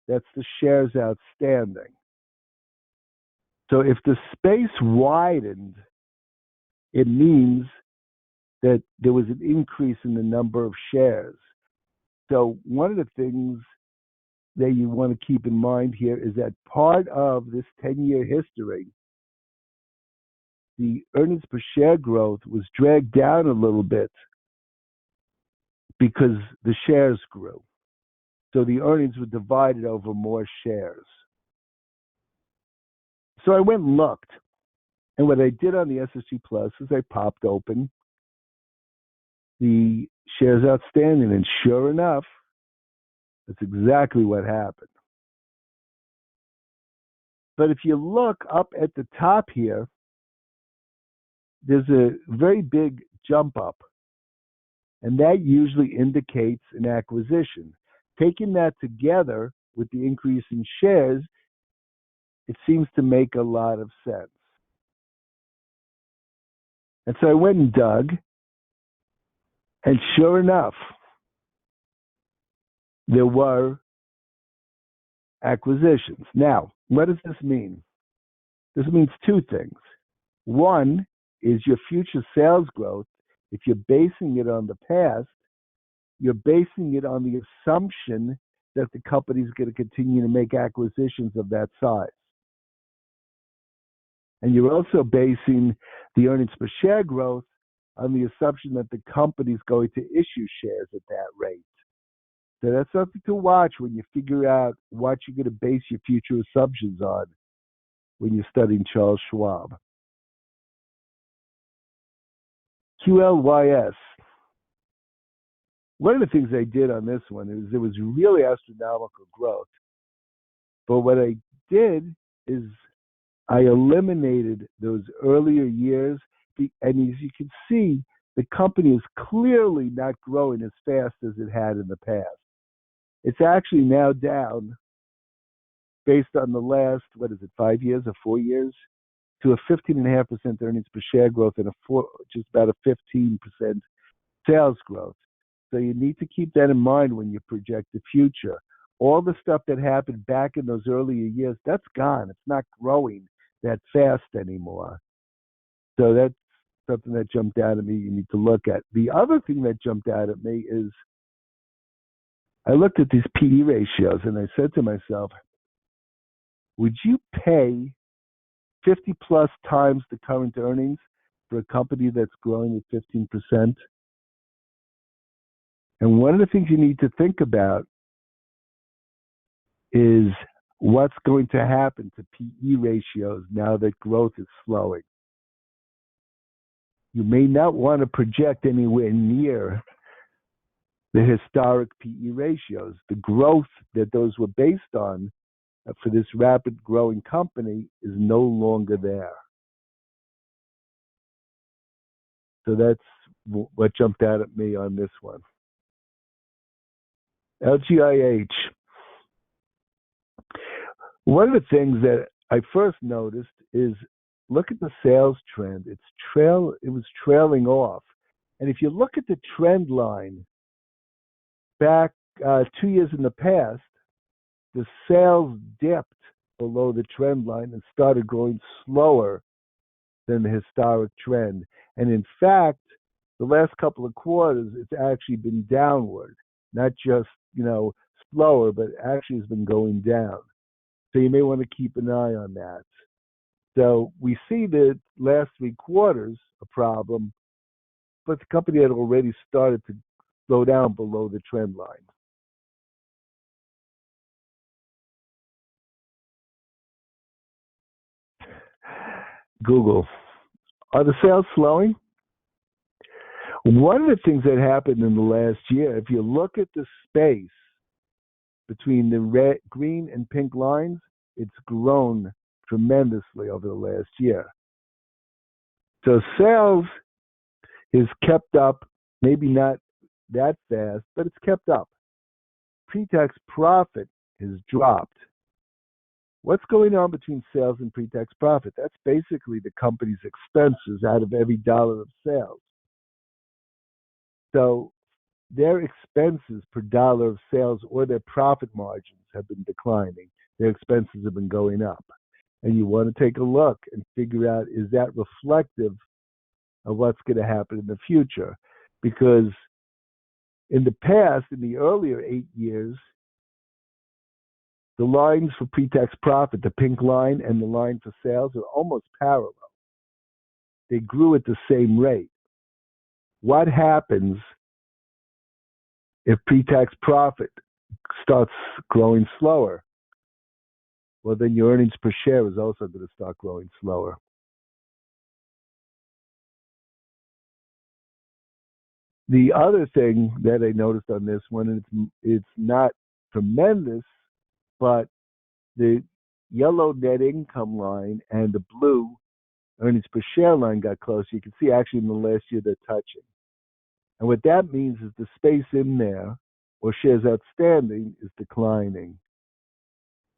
That's the shares outstanding. So if the space widened, it means that there was an increase in the number of shares. So one of the things that you want to keep in mind here is that part of this 10-year history, the earnings per share growth was dragged down a little bit because the shares grew. So the earnings were divided over more shares. So I went and looked. And what I did on the SSG Plus is I popped open the shares outstanding. And sure enough, that's exactly what happened. But if you look up at the top here, there's a very big jump up. And that usually indicates an acquisition. Taking that together with the increase in shares, it seems to make a lot of sense. And so I went and dug, and sure enough, there were acquisitions. Now, what does this mean? This means two things. One is your future sales growth. If you're basing it on the past, you're basing it on the assumption that the company is going to continue to make acquisitions of that size. And you're also basing the earnings per share growth on the assumption that the company is going to issue shares at that rate. So that's something to watch when you figure out what you're going to base your future assumptions on when you're studying Charles Schwab. QLYS. One of the things I did on this one is there was really astronomical growth. But what I did is I eliminated those earlier years, and as you can see, the company is clearly not growing as fast as it had in the past. It's actually now down, based on the last, 5 years or 4 years, to a 15.5% earnings per share growth and just about a 15% sales growth. So you need to keep that in mind when you project the future. All the stuff that happened back in those earlier years, that's gone. It's not growing that fast anymore. So that's something that jumped out at me you need to look at. The other thing that jumped out at me is I looked at these PE ratios and I said to myself, would you pay 50 plus times the current earnings for a company that's growing at 15%? And one of the things you need to think about is what's going to happen to PE ratios now that growth is slowing. You may not want to project anywhere near the historic PE ratios. The growth that those were based on for this rapid growing company is no longer there. So that's what jumped out at me on this one. LGIH. One of the things that I first noticed is look at the sales trend. It was trailing off. And if you look at the trend line back 2 years in the past, the sales dipped below the trend line and started growing slower than the historic trend. And in fact, the last couple of quarters, it's actually been downward, not just, slower, but actually has been going down. So you may want to keep an eye on that. So we see the last 3 quarters a problem, but the company had already started to go down below the trend line. Google. Are the sales slowing? One of the things that happened in the last year, if you look at the space between the red, green, and pink lines, it's grown tremendously over the last year. So sales is kept up, maybe not that fast, but it's kept up. Pre-tax profit has dropped. What's going on between sales and pre-tax profit? That's basically the company's expenses out of every dollar of sales. So their expenses per dollar of sales or their profit margins have been declining. Their expenses have been going up. And you want to take a look and figure out, is that reflective of what's going to happen in the future? Because in the past, in the earlier 8 years, the lines for pre-tax profit, the pink line, and the line for sales are almost parallel. They grew at the same rate. What happens if pre-tax profit starts growing slower? Well, then your earnings per share is also going to start growing slower. The other thing that I noticed on this one, and it's not tremendous, but the yellow net income line and the blue earnings per share line got close. You can see actually in the last year they're touching. And what that means is the space in there, or shares outstanding, is declining.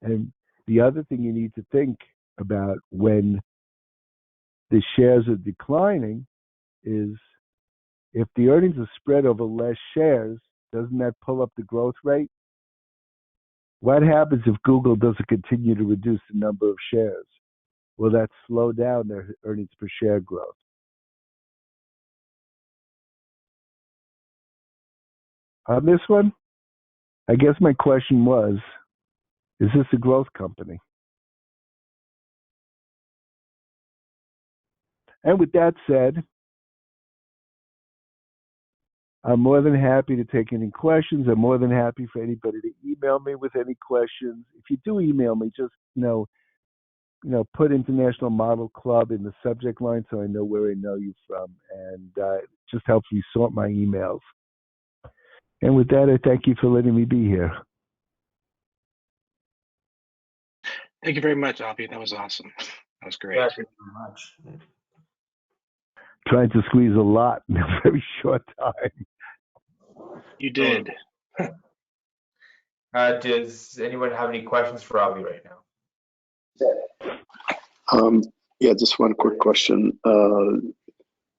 And the other thing you need to think about when the shares are declining is, if the earnings are spread over less shares, doesn't that pull up the growth rate? What happens if Google doesn't continue to reduce the number of shares? Will that slow down their earnings per share growth? On this one, I guess my question was, is this a growth company? And with that said, I'm more than happy to take any questions. I'm more than happy for anybody to email me with any questions. If you do email me, just put International Model Club in the subject line so I know where I know you from, and it just helps me sort my emails. And with that, I thank you for letting me be here. Thank you very much, Avi. That was awesome. That was great. Yeah, thank you very much. Trying to squeeze a lot in a very short time. You did. Does anyone have any questions for Avi right now? Yeah, just one quick question.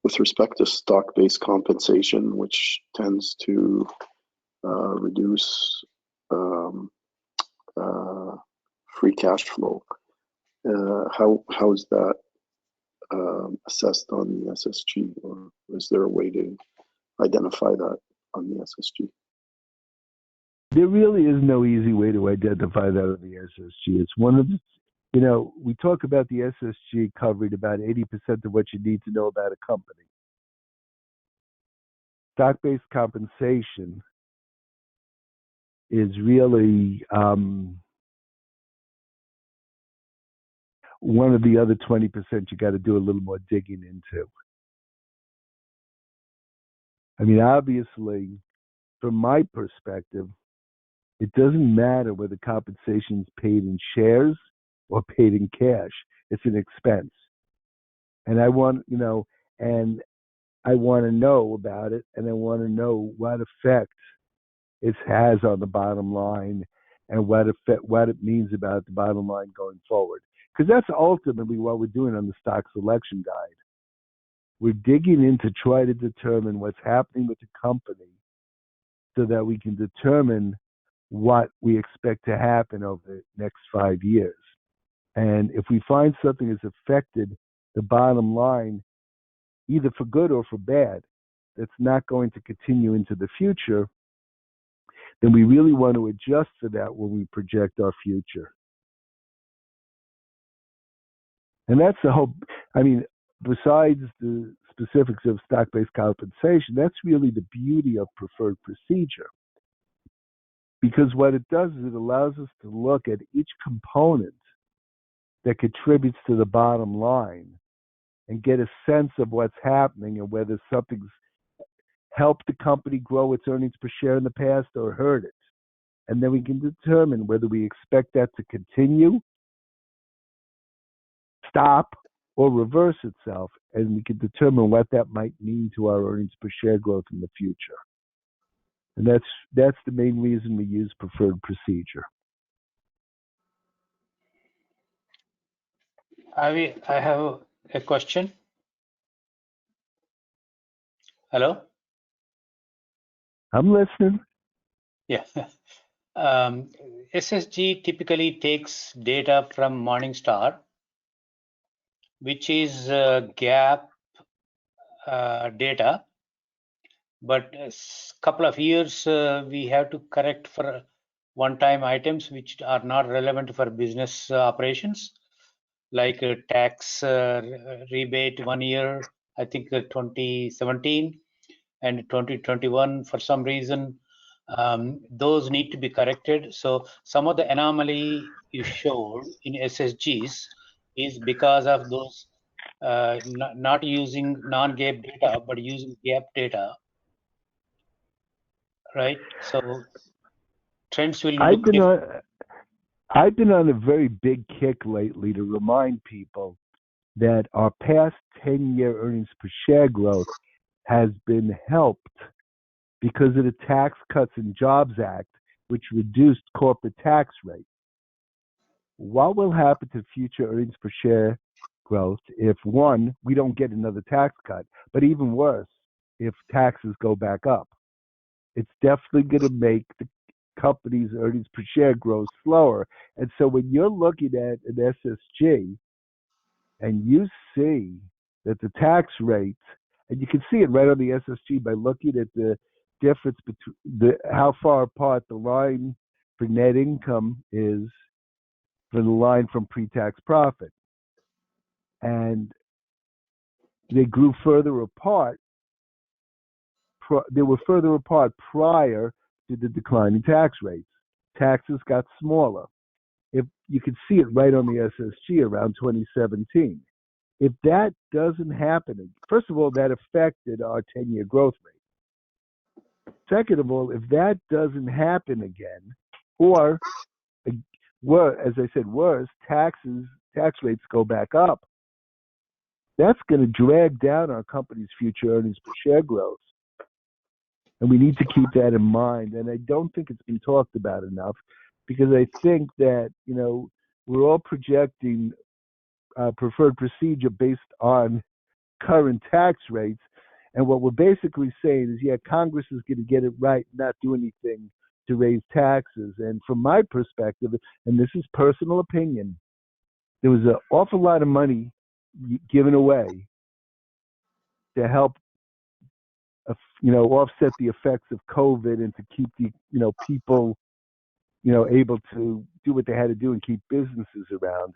With respect to stock-based compensation, which tends to reduce free cash flow, how is that assessed on the SSG, or is there a way to identify that on the SSG? There really is no easy way to identify that on the SSG. It's one of the, we talk about the SSG covering about 80% of what you need to know about a company. Stock-based compensation is really one of the other 20% you got to do a little more digging into. I mean, obviously, from my perspective, it doesn't matter whether compensation is paid in shares or paid in cash. It's an expense. And I want, and I want to know about it, and I want to know what effect it has on the bottom line and what it means about the bottom line going forward. Because that's ultimately what we're doing on the stock selection guide. We're digging in to try to determine what's happening with the company so that we can determine what we expect to happen over the next 5 years. And if we find something has affected the bottom line, either for good or for bad, that's not going to continue into the future, then we really want to adjust for that when we project our future. And that's the whole, besides the specifics of stock-based compensation, that's really the beauty of preferred procedure. Because what it does is it allows us to look at each component that contributes to the bottom line and get a sense of what's happening and whether something's helped the company grow its earnings per share in the past or hurt it. And then we can determine whether we expect that to continue, stop, or reverse itself, and we can determine what that might mean to our earnings per share growth in the future. And that's the main reason we use preferred procedure. Avi, I have a question. Hello? I'm listening. Yeah. SSG typically takes data from Morningstar, which is gap data, but a couple of years we have to correct for one-time items which are not relevant for business operations, like tax rebate 1 year, I think 2017 and 2021 for some reason. Those need to be corrected. So some of the anomaly you showed in SSGs is because of those not using non-GAAP data, but using GAAP data, right? So trends will I've look been different. I've been on a very big kick lately to remind people that our past 10-year earnings per share growth has been helped because of the Tax Cuts and Jobs Act, which reduced corporate tax rates. What will happen to future earnings per share growth if, one, we don't get another tax cut, but even worse, if taxes go back up? It's definitely going to make the company's earnings per share grow slower. And so when you're looking at an SSG and you see that the tax rates, and you can see it right on the SSG by looking at the difference between how far apart the line for net income is for the line from pre-tax profit. And they grew further apart. They were further apart prior to the decline in tax rates. Taxes got smaller. If you could see it right on the SSG around 2017. If that doesn't happen, first of all, that affected our 10-year growth rate. Second of all, if that doesn't happen again, or as I said, worse, tax rates go back up, that's going to drag down our company's future earnings per share growth. And we need to keep that in mind. And I don't think it's been talked about enough, because I think that, we're all projecting preferred procedure based on current tax rates. And what we're basically saying is, yeah, Congress is going to get it right, not do anything to raise taxes. And from my perspective, and this is personal opinion, there was an awful lot of money given away to help, offset the effects of COVID and to keep the, people, able to do what they had to do and keep businesses around.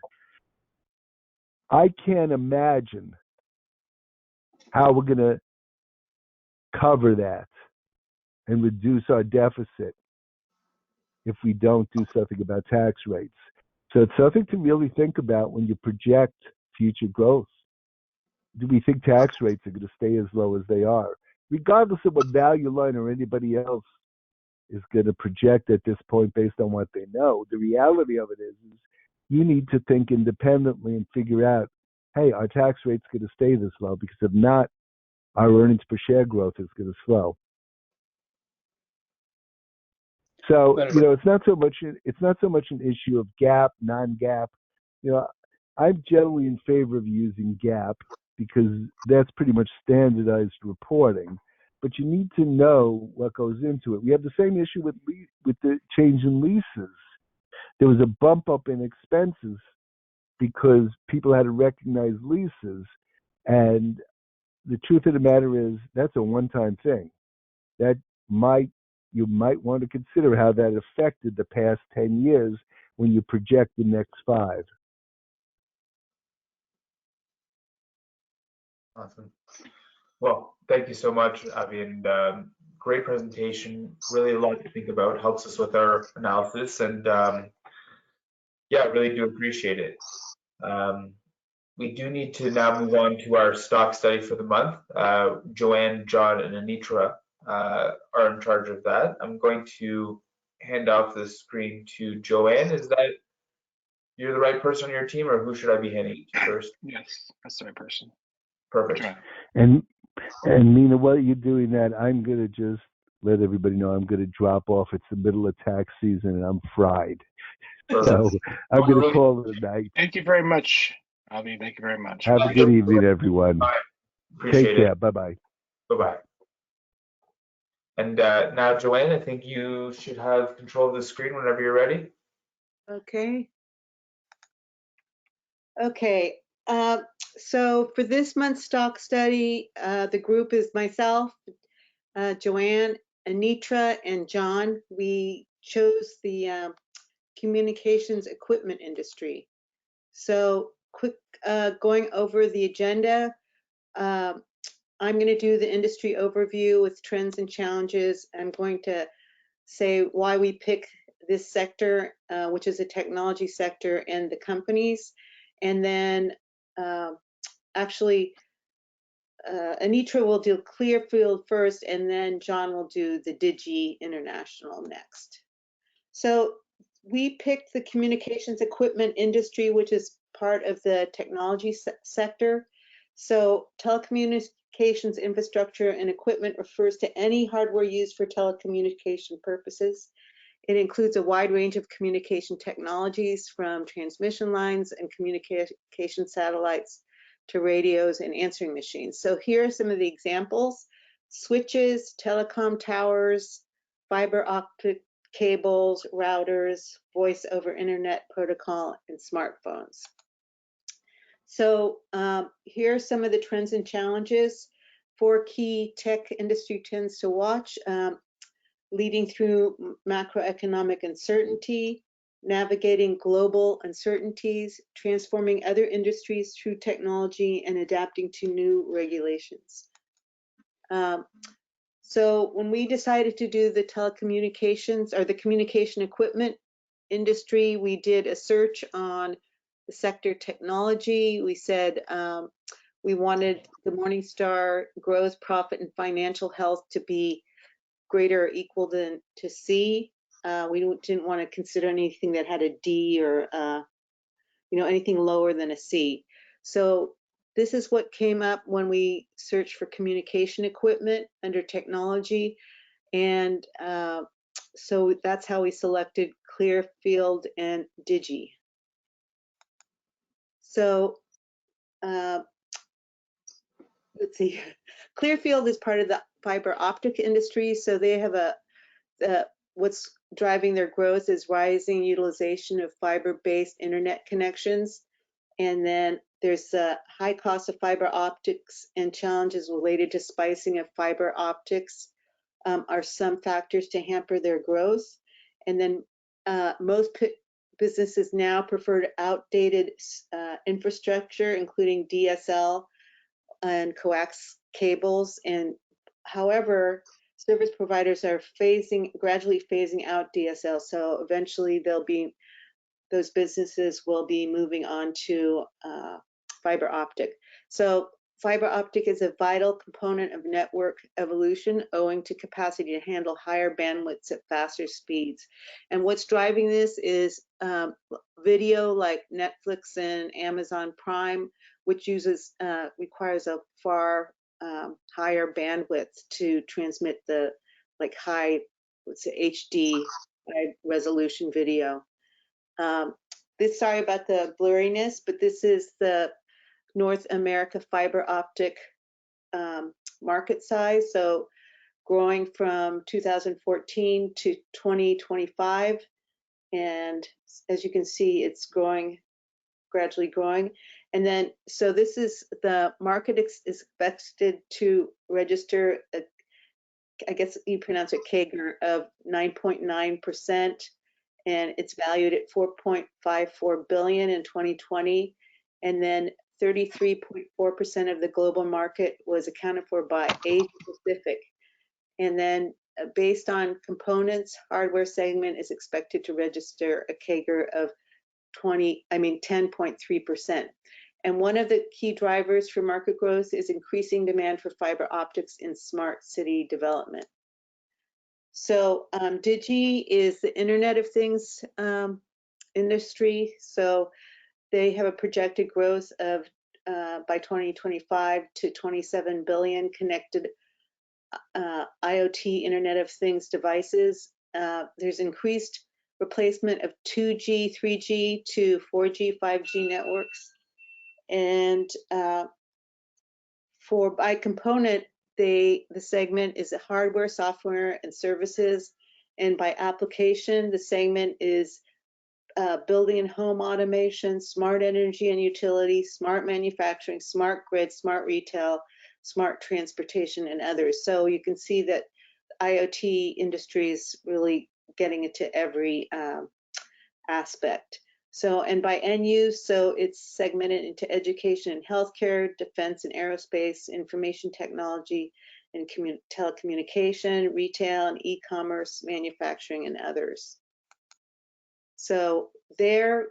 I can't imagine how we're going to cover that and reduce our deficit if we don't do something about tax rates. So it's something to really think about when you project future growth. Do we think tax rates are going to stay as low as they are, regardless of what Value Line or anybody else is going to project at this point based on what they know? The reality of it is you need to think independently and figure out, hey, our tax rate's going to stay this low, because if not, our earnings per share growth is going to slow. So, it's not so much an issue of GAAP, non-GAAP. I'm generally in favor of using GAAP because that's pretty much standardized reporting. But you need to know what goes into it. We have the same issue with the change in leases. There was a bump up in expenses because people had to recognize leases. And the truth of the matter is that's a one-time thing. You might want to consider how that affected the past 10 years when you project the next 5. Awesome. Well, thank you so much, Avi, and great presentation. Really a lot to think about. Helps us with our analysis, and yeah, really do appreciate it. We do need to now move on to our stock study for the month. Joanne, John, and Anitra are in charge of that. I'm going to hand off the screen to Joanne. Is that you're the right person on your team, or who should I be handing it to first? Yes, that's the right person. Perfect. And Nina, while you're doing that, I'm going to just let everybody know I'm going to drop off. It's the middle of tax season and I'm fried. Perfect. So I'm going to call it a night. Thank you very much, Avi. Thank you very much. Have a good evening, everyone. Appreciate Take care. it. Bye-bye. Bye-bye. And now, Joanne, I think you should have control of the screen whenever you're ready. Okay. Okay. So for this month's stock study, the group is myself, Joanne, Anitra, and John. We chose the communications equipment industry. So quick, going over the agenda. I'm going to do the industry overview with trends and challenges. I'm going to say why we pick this sector, which is a technology sector, and the companies. And then actually, Anitra will do Clearfield first, and then John will do the DIGII International next. So we picked the communications equipment industry, which is part of the technology sector. So telecommunications infrastructure and equipment refers to any hardware used for telecommunication purposes. It includes a wide range of communication technologies, from transmission lines and communication satellites to radios and answering machines. So here are some of the examples: switches, telecom towers, fiber optic cables, routers, voice over internet protocol, and smartphones. So here are some of the trends and challenges. 4 key tech industry trends to watch: leading through macroeconomic uncertainty, navigating global uncertainties, transforming other industries through technology, and adapting to new regulations. So when we decided to do the telecommunications or the communication equipment industry, we did a search on the sector technology. We said we wanted the Morningstar growth, profit, and financial health to be greater or equal than to C. We didn't want to consider anything that had a D or anything lower than a C. So this is what came up when we searched for communication equipment under technology, and so that's how we selected Clearfield and DIGII. So let's see, Clearfield is part of the fiber optic industry, so they have what's driving their growth is rising utilization of fiber-based internet connections. And then there's a high cost of fiber optics, and challenges related to splicing of fiber optics are some factors to hamper their growth. And then most businesses now prefer outdated infrastructure, including DSL and coax cables. And however, service providers are gradually phasing out DSL, so eventually those businesses will be moving on to fiber optic. So fiber optic is a vital component of network evolution, owing to capacity to handle higher bandwidths at faster speeds. And what's driving this is video like Netflix and Amazon Prime, which requires a far higher bandwidth to transmit the high, HD high resolution video. Sorry about the blurriness, but this is the North America fiber optic market size. So growing from 2014 to 2025. And as you can see, it's gradually growing. And then, so this is the market is expected to register, I guess you pronounce it CAGR, of 9.9%. And it's valued at $4.54 billion in 2020. And then 33.4% of the global market was accounted for by Asia Pacific. And then based on components, hardware segment is expected to register a CAGR of 10.3%. And one of the key drivers for market growth is increasing demand for fiber optics in smart city development. So DIGII is the Internet of Things industry. So they have a projected growth of by 2025 to 27 billion connected IoT Internet of Things devices. There's increased replacement of 2G, 3G to 4G, 5G networks. And by component, the segment is hardware, software, and services. And by application, the segment is building and home automation, smart energy and utility, smart manufacturing, smart grid, smart retail, smart transportation, and others. So you can see that IoT industry is really getting into every aspect. So, and by end use, so it's segmented into education and healthcare, defense and aerospace, information technology and telecommunication, retail and e-commerce, manufacturing, and others. So they're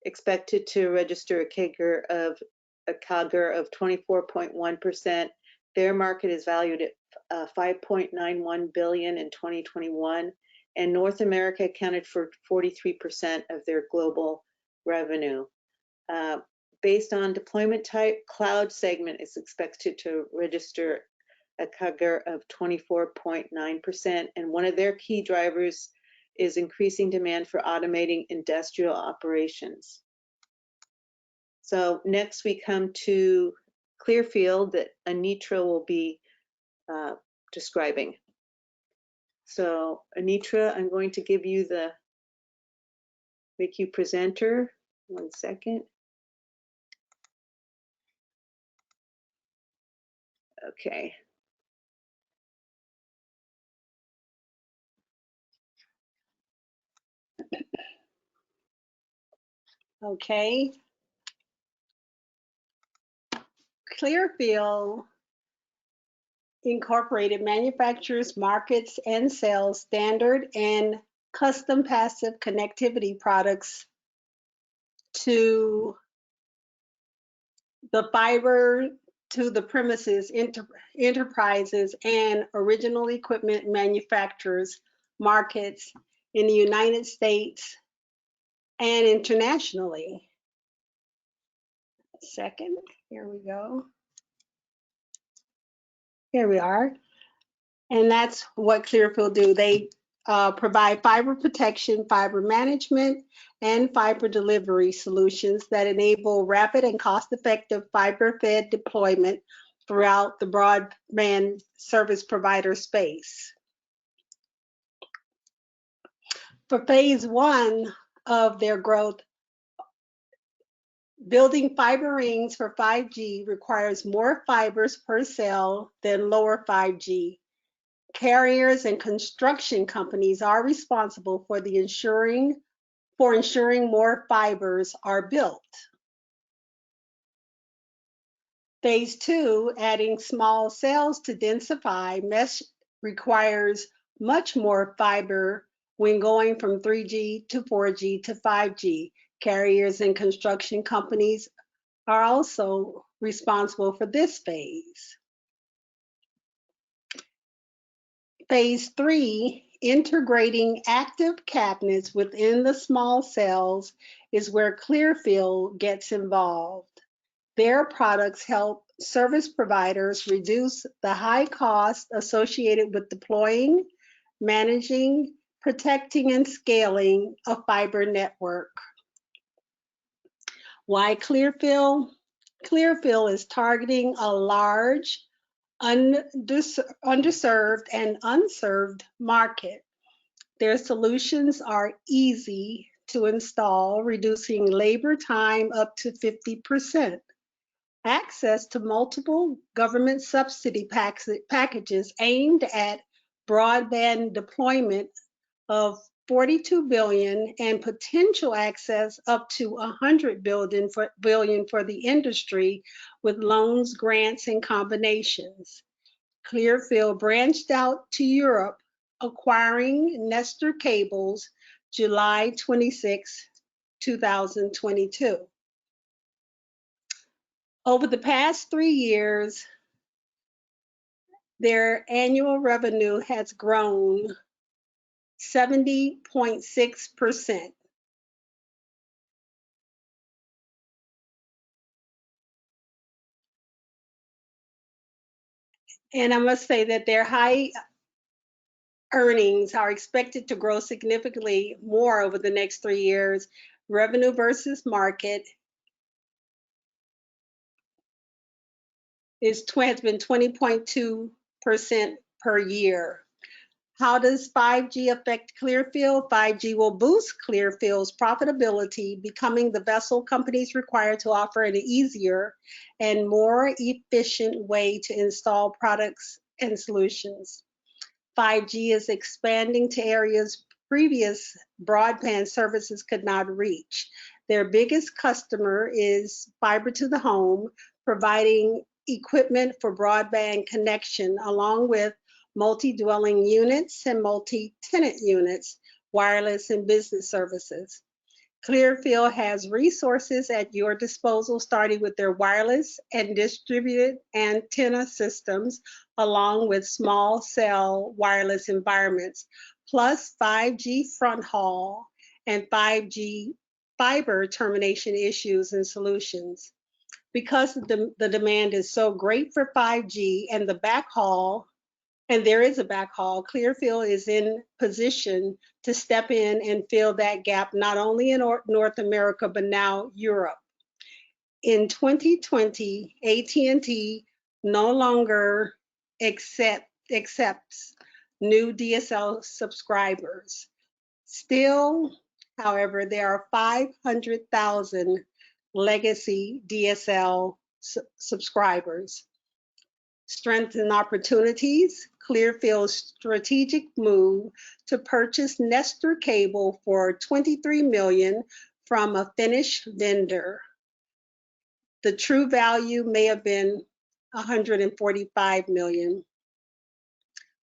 expected to register a CAGR of 24.1%. Their market is valued at $5.91 billion in 2021, and North America accounted for 43% of their global revenue. Based on deployment type, cloud segment is expected to register a CAGR of 24.9%, and one of their key drivers is increasing demand for automating industrial operations. So next we come to Clearfield that Anitra will be describing. So Anitra, I'm going to give you make you presenter. 1 second. Okay. Okay. Clearfield Incorporated manufactures, markets, and sells standard and custom passive connectivity products to the fiber to the premises enterprises and original equipment manufacturers markets in the United States and internationally. Second, here we go. Here we are. And that's what Clearfield do. They provide fiber protection, fiber management, and fiber delivery solutions that enable rapid and cost-effective fiber-fed deployment throughout the broadband service provider space. For phase 1 of their growth, building fiber rings for 5G requires more fibers per cell than lower 5G. Carriers and construction companies are responsible for ensuring more fibers are built. Phase 2, adding small cells to densify mesh requires much more fiber when going from 3G to 4G to 5G. Carriers and construction companies are also responsible for this phase. Phase 3, integrating active cabinets within the small cells is where Clearfield gets involved. Their products help service providers reduce the high cost associated with deploying, managing, protecting, and scaling a fiber network. Why Clearfield? Clearfield is targeting a large, underserved and unserved market. Their solutions are easy to install, reducing labor time up to 50%. Access to multiple government subsidy packages aimed at broadband deployment of $42 billion and potential access up to $100 billion for the industry with loans, grants, and combinations. Clearfield branched out to Europe, acquiring Nestor Cables July 26, 2022. Over the past 3 years, their annual revenue has grown 70.6%. And I must say that their high earnings are expected to grow significantly more over the next 3 years. Revenue versus market has been 20.2% per year. How does 5G affect Clearfield? 5G will boost Clearfield's profitability, becoming the vessel companies required to offer an easier and more efficient way to install products and solutions. 5G is expanding to areas previous broadband services could not reach. Their biggest customer is fiber to the home, providing equipment for broadband connection, along with multi-dwelling units and multi-tenant units, wireless and business services. Clearfield has resources at your disposal, starting with their wireless and distributed antenna systems, along with small cell wireless environments, plus 5G front haul and 5G fiber termination issues and solutions. Because the demand is so great for 5G and the backhaul, and there is a backhaul, Clearfield is in position to step in and fill that gap, not only in North America, but now Europe. In 2020, AT&T no longer accepts new DSL subscribers. Still, however, there are 500,000 legacy DSL subscribers. Strengths and opportunities. Clearfield's strategic move to purchase Nestor Cable for $23 million from a Finnish vendor. The true value may have been $145 million.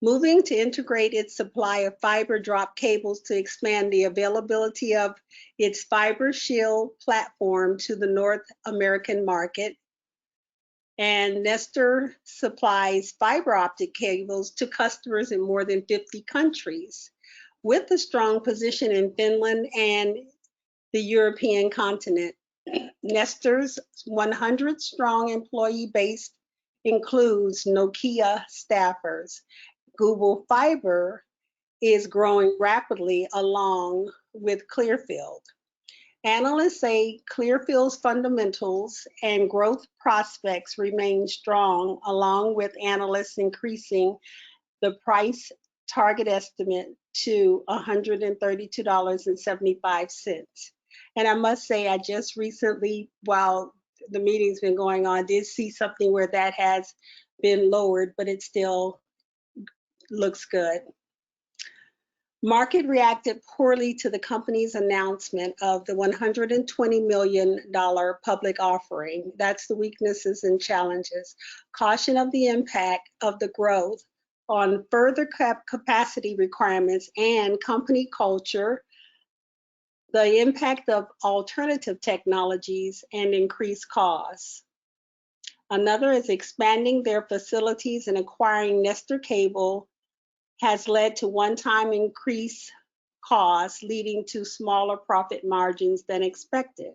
Moving to integrate its supply of fiber drop cables to expand the availability of its Fiber Shield platform to the North American market. And Nestor supplies fiber optic cables to customers in more than 50 countries, with a strong position in Finland and the European continent. Nestor's 100-strong employee base includes Nokia staffers. Google Fiber is growing rapidly along with Clearfield. Analysts say Clearfield's fundamentals and growth prospects remain strong, along with analysts increasing the price target estimate to $132.75. And I must say, I just recently, while the meeting's been going on, did see something where that has been lowered, but it still looks good. Market reacted poorly to the company's announcement of the $120 million public offering. That's the weaknesses and challenges. Caution of the impact of the growth on further capacity requirements and company culture, the impact of alternative technologies, and increased costs. Another is expanding their facilities and acquiring Nestor Cable has led to one-time increased costs, leading to smaller profit margins than expected.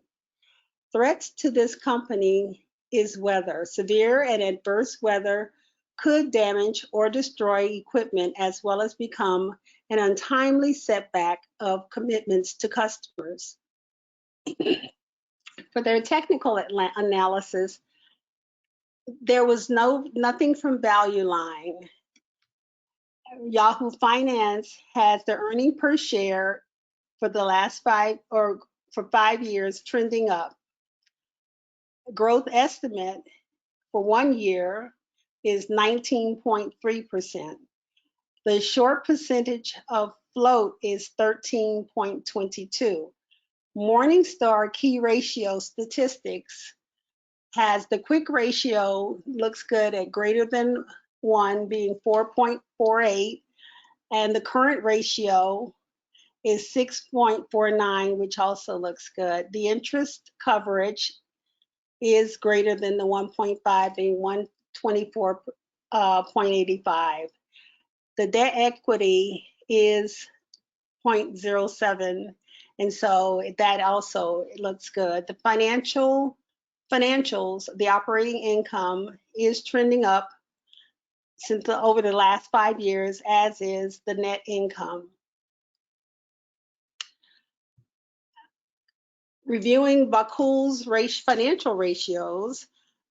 Threats to this company is weather. Severe and adverse weather could damage or destroy equipment, as well as become an untimely setback of commitments to customers. For their technical analysis, there was nothing from Value Line. Yahoo Finance has the earning per share for the last 5 years trending up. Growth estimate for 1 year is 19.3%. The short percentage of float is 13.22. Morningstar key ratio statistics has the quick ratio looks good at greater than 1, being 4.48, and the current ratio is 6.49, which also looks good. The interest coverage is greater than the 1.5, being 124.85. The debt equity is 0.07, and so that also looks good. The financials, the operating income is trending up since over the last 5 years, as is the net income. Reviewing Bakul's financial ratios,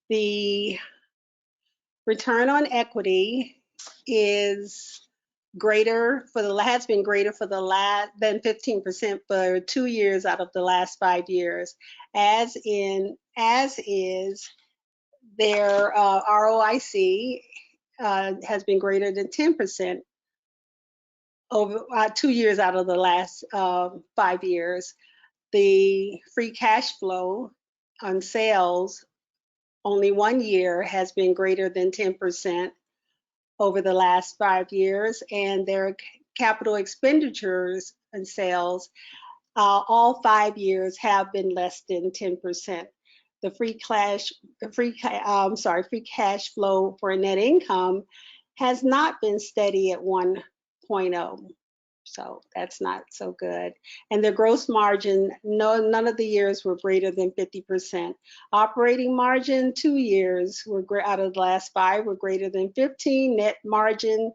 the Return on equity is greater has been greater for the last than 15% for 2 years out of the last 5 years, as is their ROIC has been greater than 10% over 2 years out of the last 5 years. The free cash flow on sales only 1 year has been greater than 10% over the last 5 years, and their capital expenditures and sales all 5 years have been less than 10%. The free cash flow for net income has not been steady at 1.0. So that's not so good. And the gross margin, none of the years were greater than 50%. Operating margin, 2 years were out of the last 5 were greater than 15. Net margin,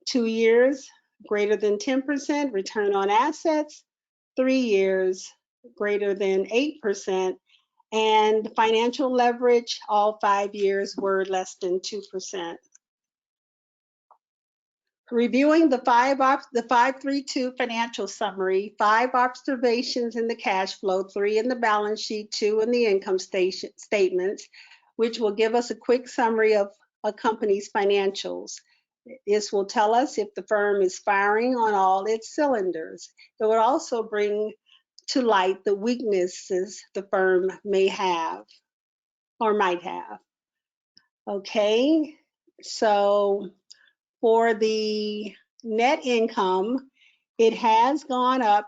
2 years greater than 10%. Return on assets, 3 years greater than 8%. And financial leverage, all 5 years were less than 2%. Reviewing the 532 financial summary, 5 observations in the cash flow, 3 in the balance sheet, 2 in the income statements, which will give us a quick summary of a company's financials. This will tell us if the firm is firing on all its cylinders. It will also bring to light the weaknesses the firm may have or might have. Okay, so for the net income, it has gone up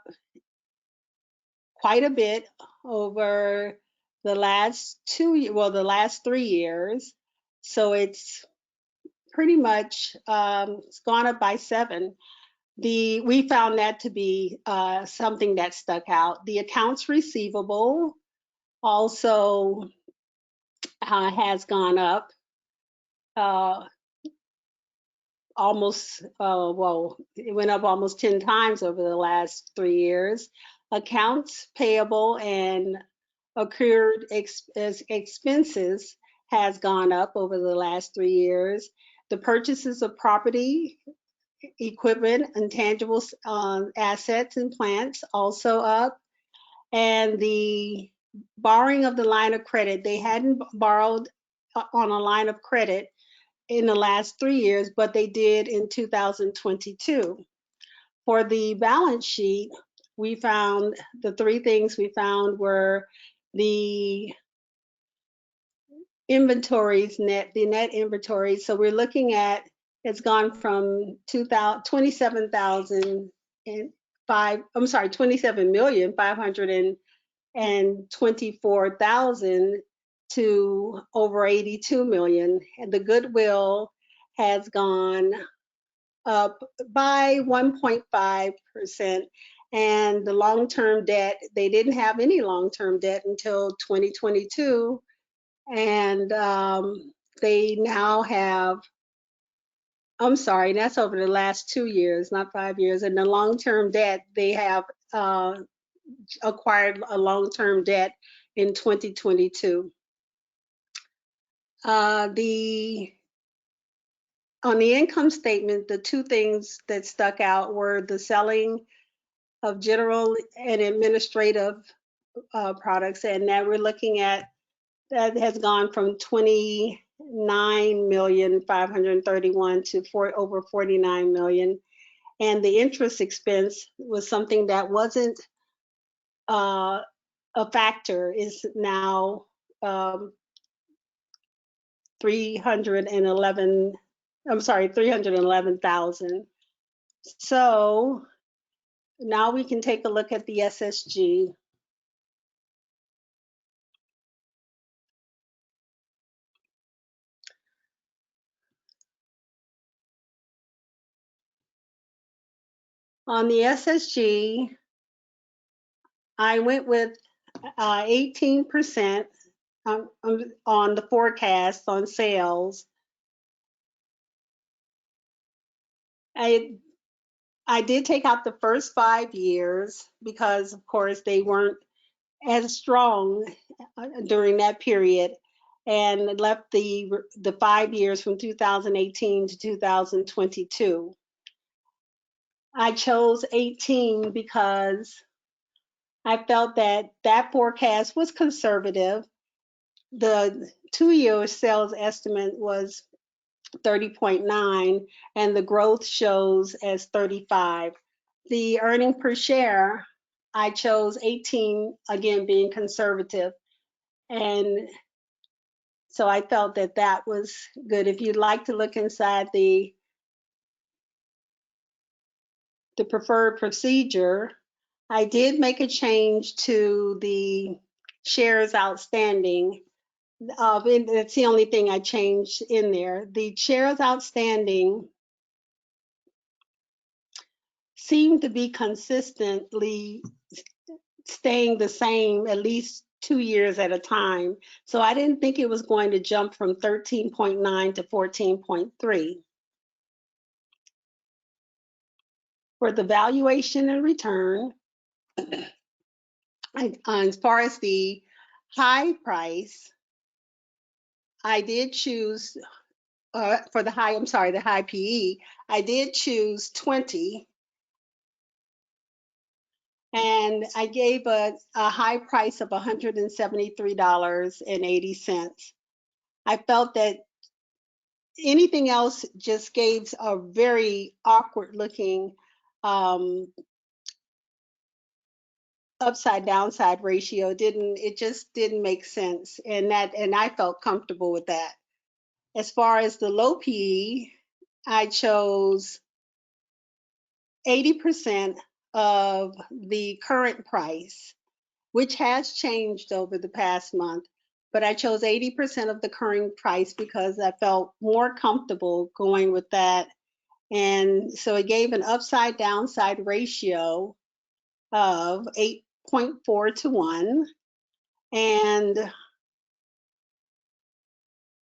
quite a bit over the last 3 years. So it's pretty much it's gone up by 7. We found that to be something that stuck out. The accounts receivable also has gone up. It went up almost 10 times over the last 3 years. Accounts payable and accrued expenses has gone up over the last 3 years. The purchases of property, equipment, intangible assets and plants also up. And the borrowing of the line of credit, they hadn't borrowed on a line of credit in the last 3 years, but they did in 2022. For the balance sheet, we found the 3 things we found were the inventories, the net inventory. So we're looking at, it's gone from 27,524,000 to over 82 million. And the goodwill has gone up by 1.5%. And the long-term debt, they didn't have any long-term debt until 2022. And they now have, that's over the last 2 years, not 5 years. And the long-term debt, they have acquired a long-term debt in 2022. On the income statement, the 2 things that stuck out were the selling of general and administrative products, and now we're looking at that has gone from 29,531,000 to over 49 million, and the interest expense was something that wasn't a factor, is now 311,000. So now we can take a look at the SSG. On the SSG, I went with 18% on the forecast on sales. I did take out the first 5 years because, of course, they weren't as strong during that period. and left the 5 years from 2018 to 2022. I chose 18 because I felt that that forecast was conservative. The 2-year sales estimate was 30.9 and the growth shows as 35. The earning per share, I chose 18, again being conservative. And so I felt that that was good. If you'd like to look inside the preferred procedure, I did make a change to the shares outstanding. That's the only thing I changed in there. The shares outstanding seem to be consistently staying the same at least 2 years at a time. So I didn't think it was going to jump from 13.9 to 14.3. For the valuation and return, as far as the high price, I did choose for the high, the high PE, I did choose 20. And I gave a high price of $173.80. I felt that anything else just gave a very awkward looking upside downside ratio. It just didn't make sense, and I felt comfortable with that. As far as the low PE, I chose 80% of the current price, which has changed over the past month, but I chose 80% of the current price because I felt more comfortable going with that. And so it gave an upside downside ratio of 8.4 to 1. And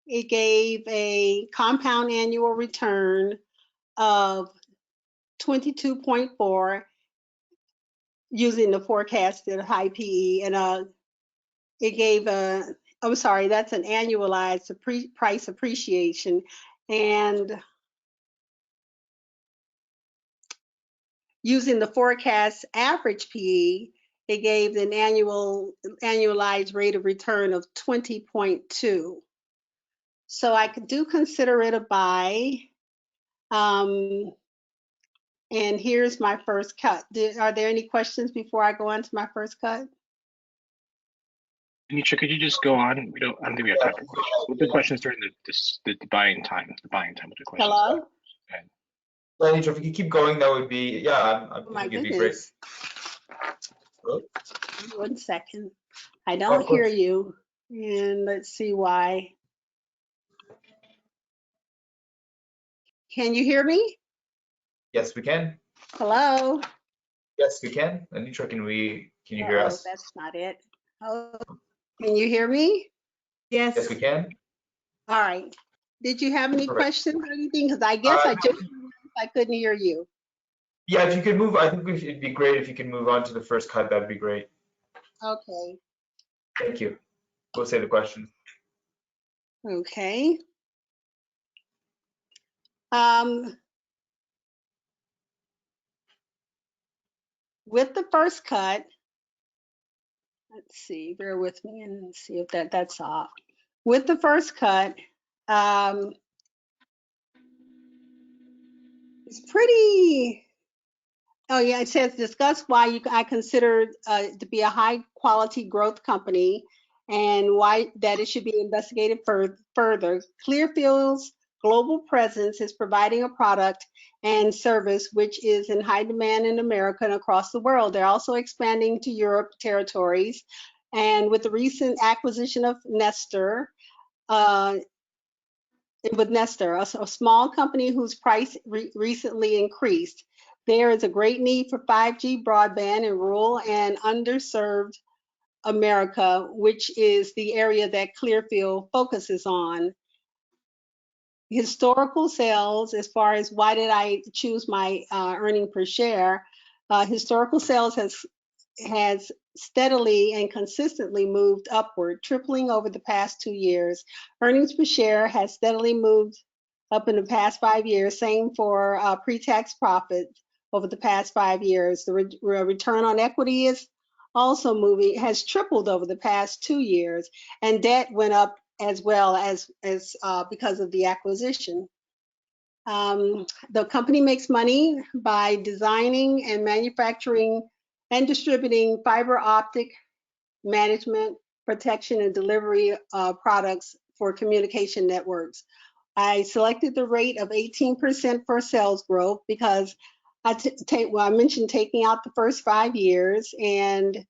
it gave a compound annual return of 22.4 using the forecasted high PE. And it gave that's an annualized price appreciation. And using the forecast average PE, it gave an annualized rate of return of 20.2. So I do consider it a buy. And here's my first cut. Are there any questions before I go on to my first cut? Anitra, could you just go on? I don't think we have time for questions. We'll do questions during the buying time. The buying time with the questions. Hello? Well, Anitra, if you could keep going, that would be, yeah, I think it'd be great. Hello? 1 second. I don't hear you. And let's see why. Can you hear me? Yes, we can. Hello? Yes, we can. Anitra, can you hear us? That's not it. Oh, can you hear me? Yes. Yes, we can. All right. Did you have any Perfect. questions or anything? Because I guess I couldn't hear you. Yeah, if you could move, I think it'd be great if you can move on to the first cut. That'd be great. Okay. Thank you. We'll say the question. Okay. With the first cut, let's see, bear with me and see if that's off. With the first cut, it's pretty, oh yeah, it says discuss why I consider to be a high quality growth company and why that it should be investigated further. Clearfield's global presence is providing a product and service which is in high demand in America and across the world. They're also expanding to Europe territories. And with the recent acquisition of Nestor, a small company whose price recently increased, there is a great need for 5G broadband in rural and underserved America, which is the area that Clearfield focuses on. Historical sales, as far as why did I choose my earning per share, historical sales has has steadily and consistently moved upward, tripling over the past 2 years. Earnings per share has steadily moved up in the past 5 years. Same for pre-tax profit over the past 5 years. The return on equity is also moving, has tripled over the past 2 years, and debt went up as well as because of the acquisition. The company makes money by designing and manufacturing and distributing fiber optic management, protection, and delivery products for communication networks. I selected the rate of 18% for sales growth because I mentioned taking out the first 5 years and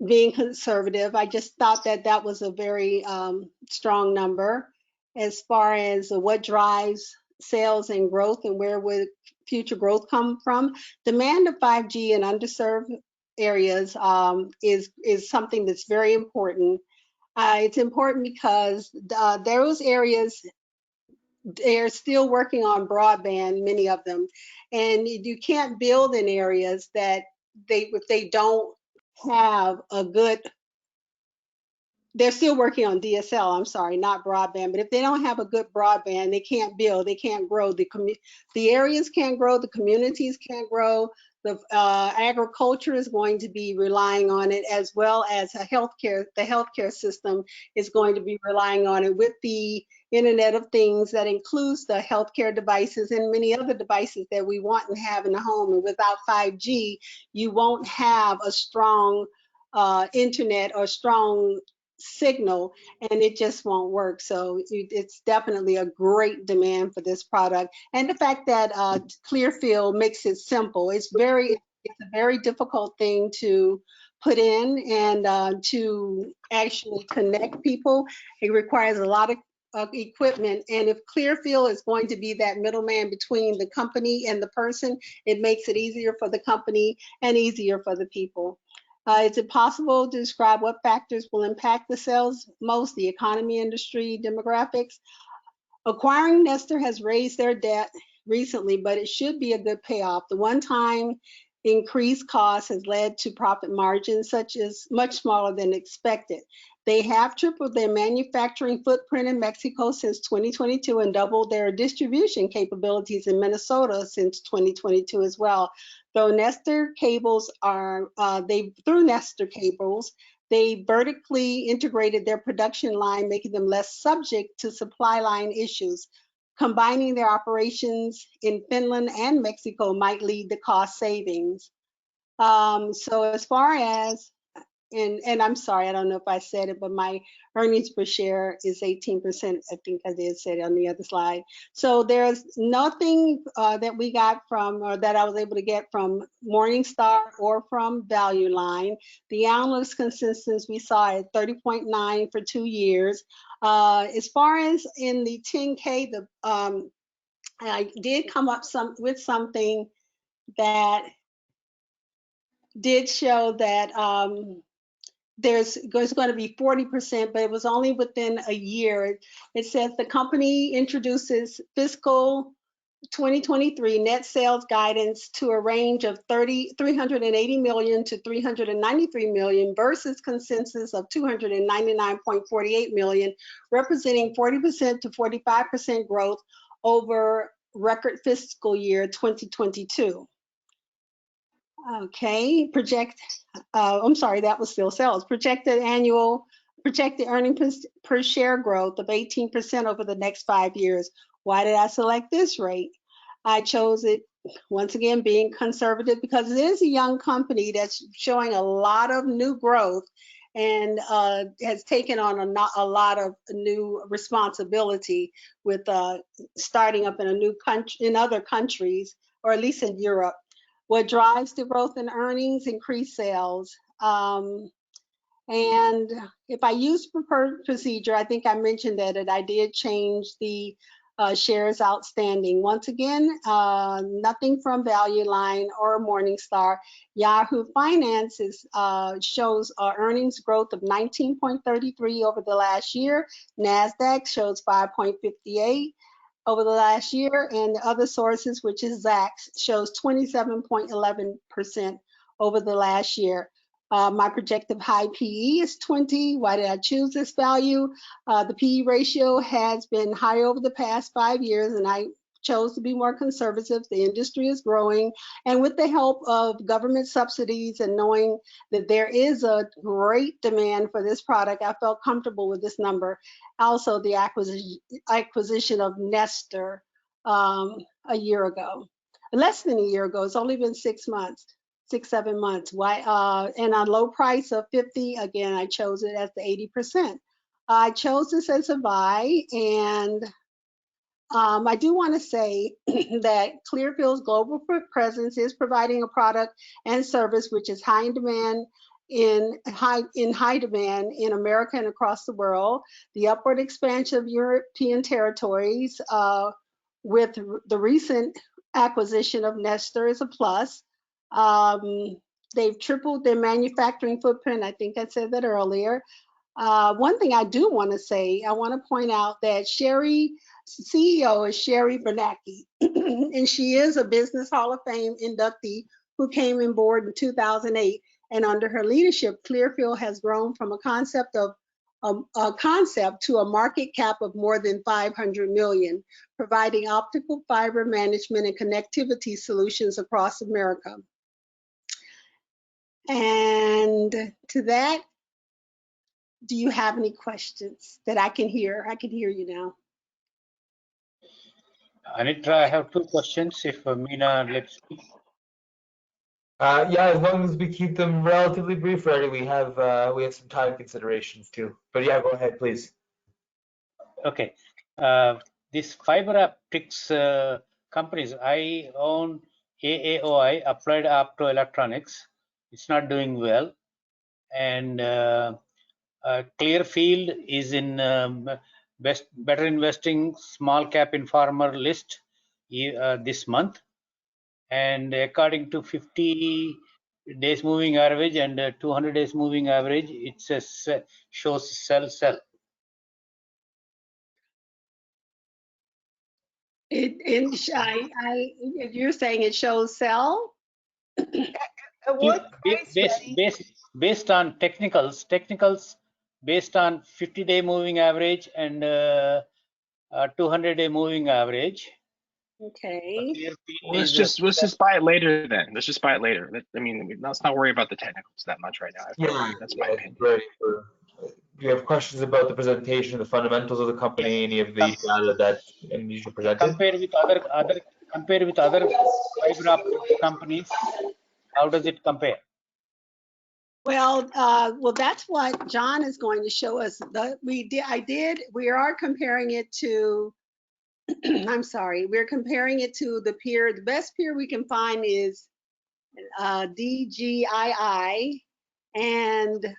being conservative. I just thought that that was a very strong number as far as what drives sales and growth and where would future growth come from. Demand of 5G in underserved areas is something that's very important. It's important because those areas, they're still working on broadband, many of them, and you can't build in areas that if they don't have a good, they're still working on DSL, I'm sorry, not broadband, but if they don't have a good broadband, they can't build, they can't grow. The areas can't grow, the communities can't grow, the agriculture is going to be relying on it, as well as the healthcare system is going to be relying on it with the Internet of Things that includes the healthcare devices and many other devices that we want and have in the home. And without 5G, you won't have a strong internet or strong signal, and it just won't work. So it's definitely a great demand for this product. And the fact that Clearfield makes it simple. It's a very difficult thing to put in and to actually connect people. It requires a lot of equipment, and if Clearfield is going to be that middleman between the company and the person, it makes it easier for the company and easier for the people. Is it possible to describe what factors will impact the sales most? The economy, industry, demographics. Acquiring Nestor has raised their debt recently, but it should be a good payoff. The one-time increased cost has led to profit margins such as much smaller than expected. They have tripled their manufacturing footprint in Mexico since 2022 and doubled their distribution capabilities in Minnesota since 2022 as well. Though Nestor cables through Nestor cables, they vertically integrated their production line, making them less subject to supply line issues. Combining their operations in Finland and Mexico might lead to cost savings. So as far as, and I'm sorry, I don't know if I said it, but my earnings per share is 18%. I think I did say it on the other slide. So there's nothing that we got from, or that I was able to get from Morningstar or from Value Line. The analyst consensus we saw at 30.9 for 2 years. As far as in the 10K, I did come up with something that did show that there's going to be 40%, but it was only within a year. It says the company introduces fiscal 2023 net sales guidance to a range of 380 million to 393 million versus consensus of 299.48 million, representing 40% to 45% growth over record fiscal year 2022. Okay, I'm sorry, that was still sales. Projected earnings per share growth of 18% over the next 5 years. Why did I select this rate? I chose it, once again, being conservative, because it is a young company that's showing a lot of new growth and has taken on a lot of new responsibility with starting up in a new country, in other countries, or at least in Europe. What drives the growth in earnings? Increased sales. And if I use preferred procedure, I think I mentioned that I did change the shares outstanding. Once again, nothing from Value Line or Morningstar. Yahoo Finances shows earnings growth of 19.33 over the last year. NASDAQ shows 5.58 over the last year, and the other sources, which is Zacks, shows 27.11% over the last year. My projected high PE is 20. Why did I choose this value? The PE ratio has been high over the past 5 years, and I chose to be more conservative. The industry is growing, and with the help of government subsidies and knowing that there is a great demand for this product, I felt comfortable with this number. Also, the acquisition of Nestor a year ago, less than a year ago. It's only been 6 months. 6-7 months. Why? And a low price of 50. Again, I chose it as the 80%. I chose this as a buy, and I do want to say that Clearfield's global presence is providing a product and service which is high in demand in high demand in America and across the world. The upward expansion of European territories with the recent acquisition of Nestor is a plus. They've tripled their manufacturing footprint. I think I said that earlier. One thing I do want to say, I want to point out that CEO is Sherry Bernanke, and she is a Business Hall of Fame inductee who came on board in 2008. And under her leadership, Clearfield has grown from a concept to a market cap of more than 500 million, providing optical fiber management and connectivity solutions across America. And to that, do you have any questions that I can hear? I can hear you now. Anitra, I have 2 questions if Meena lets me. Yeah, as long as we keep them relatively brief, Freddie, we have some time considerations too. But yeah, go ahead, please. Okay. This fiber optics companies, I own AAOI, Applied Optoelectronics. It's not doing well. And Clearfield is in BetterInvesting small cap informer list this month. And according to 50 days moving average and 200 days moving average, it says shows sell. You're saying it shows sell? What price, Freddie? Based on technicals based on 50-day moving average and 200-day moving average. Okay. Let's just buy it later then. Let's just buy it later. I mean, let's not worry about the technicals that much right now. Yeah, that's my opinion. Right. Do you have questions about the presentation, the fundamentals of the company, any of the data that you presented? Compare with other fiber optic companies. How does it compare? Well, that's what John is going to show us. We are comparing it to. I'm sorry. We're comparing it to the peer. The best peer we can find is DIGII, and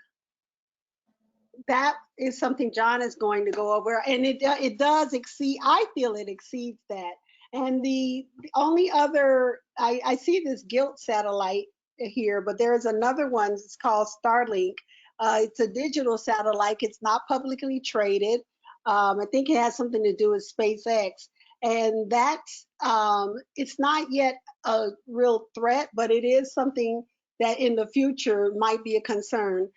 that is something John is going to go over. And it does exceed. I feel it exceeds that. And the only other I see this Gilt satellite here, but there is another one. It's called Starlink. It's a digital satellite. It's not publicly traded. I think it has something to do with SpaceX, and that's it's not yet a real threat, but it is something that in the future might be a concern.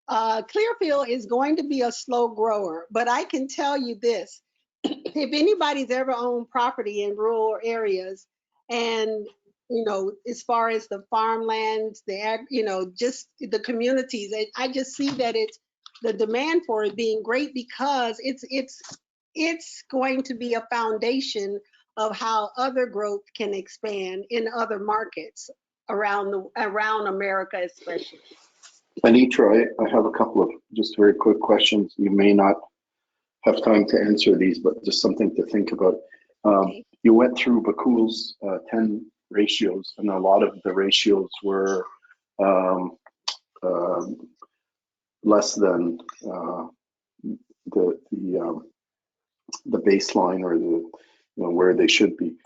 Clearfield is going to be a slow grower, but I can tell you this: if anybody's ever owned property in rural areas, and as far as the farmlands, just the communities, I just see that it's the demand for it being great because it's going to be a foundation of how other growth can expand in other markets around America, especially. Anitra, I have a couple of just very quick questions. You may not have time to answer these, but just something to think about. Okay. You went through Bakul's 10 ratios, and a lot of the ratios were less than the baseline or the where they should be.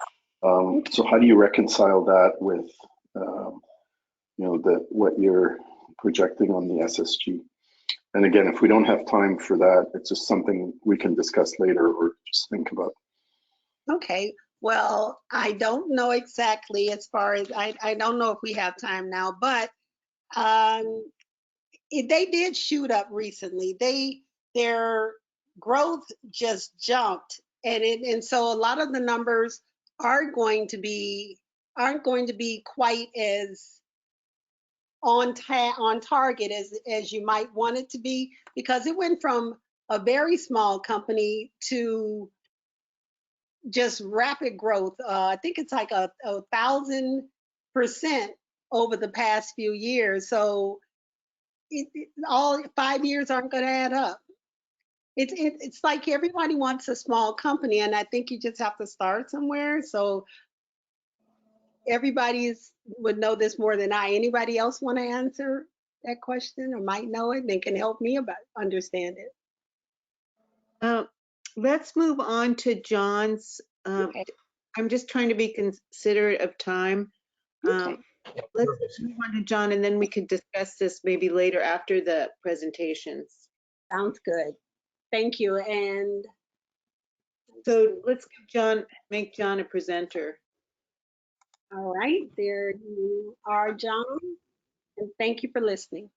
So how do you reconcile that with what you're projecting on the SSG? And again, if we don't have time for that, it's just something we can discuss later or just think about. Okay. Well, I don't know exactly as far as, I don't know if we have time now, but they did shoot up recently. Their growth just jumped, and so a lot of the numbers aren't going to be quite as on target as you might want it to be, because it went from a very small company to just rapid growth. I think it's like a 1,000% over the past few years. So all 5 years aren't going to add up. It's like everybody wants a small company, and I think you just have to start somewhere. So everybody would know this more than I. Anybody else want to answer that question or might know it and can help me understand it? Let's move on to John's. Okay. I'm just trying to be considerate of time. Okay. Let's move on to John, and then we could discuss this maybe later after the presentations. Sounds good. Thank you. And so let's make John a presenter. All right, there you are, John. And thank you for listening.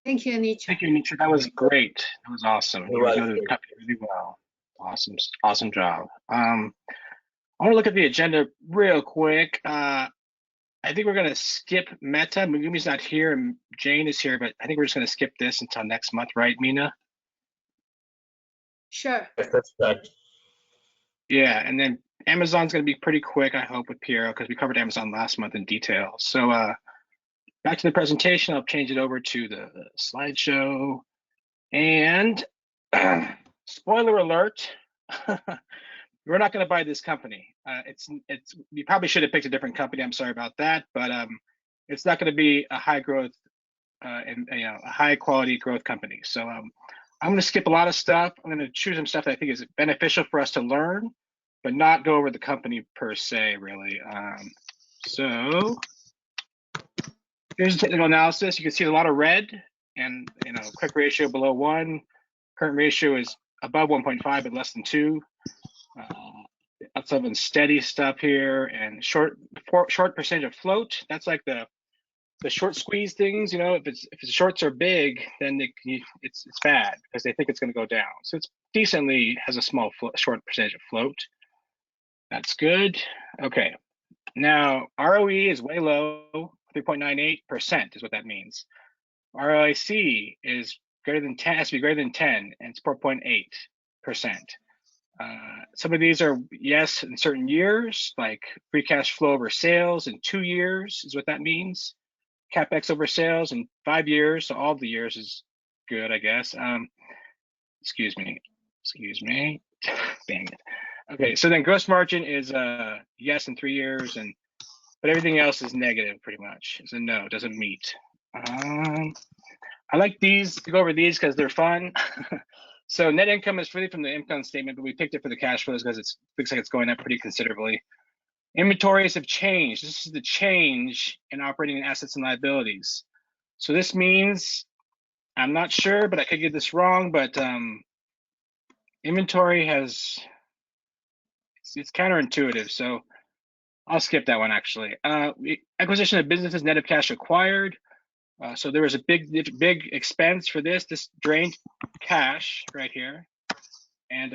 Thank you, Anitra. Thank you, Anitra. That was great. That was awesome. You know the company really well. Awesome job. I want to look at the agenda real quick. I think we're going to skip Meta. Megumi's not here and Jane is here, but I think we're just going to skip this until next month, right, Mina? Sure. Yes, that's correct. Yeah, and then Amazon's going to be pretty quick, I hope, with Piero, because we covered Amazon last month in detail. So back to the presentation. I'll change it over to the slideshow. And spoiler alert, we're not going to buy this company. You probably should have picked a different company. I'm sorry about that, but it's not going to be a high growth and a high quality growth company. So I'm going to skip a lot of stuff. I'm going to choose some stuff that I think is beneficial for us to learn, but not go over the company per se, really. So here's the technical analysis. You can see a lot of red, and quick ratio below 1. Current ratio is above 1.5 but less than 2. Lots of unsteady stuff here, and short percentage of float. That's like the short squeeze things. If the shorts are big, then it's bad because they think it's going to go down. So it's decently has a small short percentage of float. That's good. Okay. Now ROE is way low. 3.98% is what that means. ROIC is greater than 10. Has to be greater than 10, and it's 4.8%. Some of these are yes in certain years, like free cash flow over sales in 2 years is what that means. CapEx over sales in 5 years, so all the years is good, I guess. Excuse me. Dang it. Okay, so then gross margin is yes in 3 years, but everything else is negative pretty much. So no, doesn't meet. I like these to go over these because they're fun. So net income is really from the income statement, but we picked it for the cash flows because it looks like it's going up pretty considerably. Inventories have changed. This is the change in operating assets and liabilities. So this means, I'm not sure, but I could get this wrong, but inventory it's counterintuitive. So I'll skip that one actually. Acquisition of businesses net of cash acquired. So there was a big expense for this. This drained cash right here, and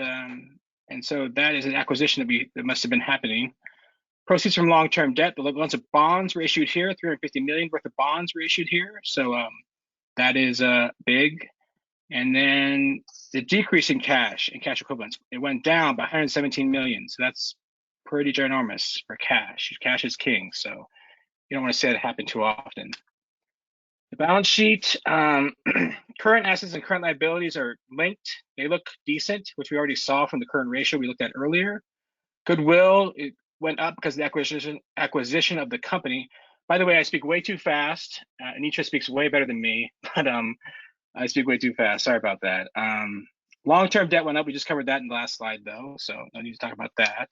so that is an acquisition that must have been happening. Proceeds from long-term debt. The loans of bonds were issued here. 350 million worth of bonds were issued here. So that is big. And then the decrease in cash and cash equivalents. It went down by 117 million. So that's pretty ginormous for cash. Cash is king. So you don't want to see that happen too often. The balance sheet, current assets and current liabilities are linked. They look decent, which we already saw from the current ratio we looked at earlier. Goodwill, it went up because of the acquisition of the company. By the way, I speak way too fast. Anitra speaks way better than me, but I speak way too fast. Sorry about that. Long-term debt went up. We just covered that in the last slide, though, so no need to talk about that.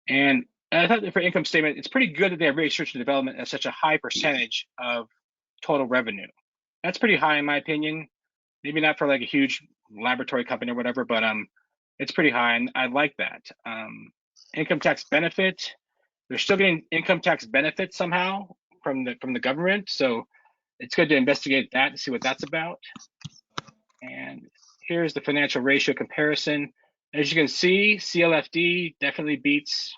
And I thought that for income statement, it's pretty good that they have research and development as such a high percentage of total revenue. That's pretty high in my opinion. Maybe not for like a huge laboratory company or whatever, but it's pretty high, and I like that. income tax benefit. They're still getting income tax benefits somehow from the government. So it's good to investigate that and see what that's about. And here's the financial ratio comparison. As you can see, CLFD definitely beats,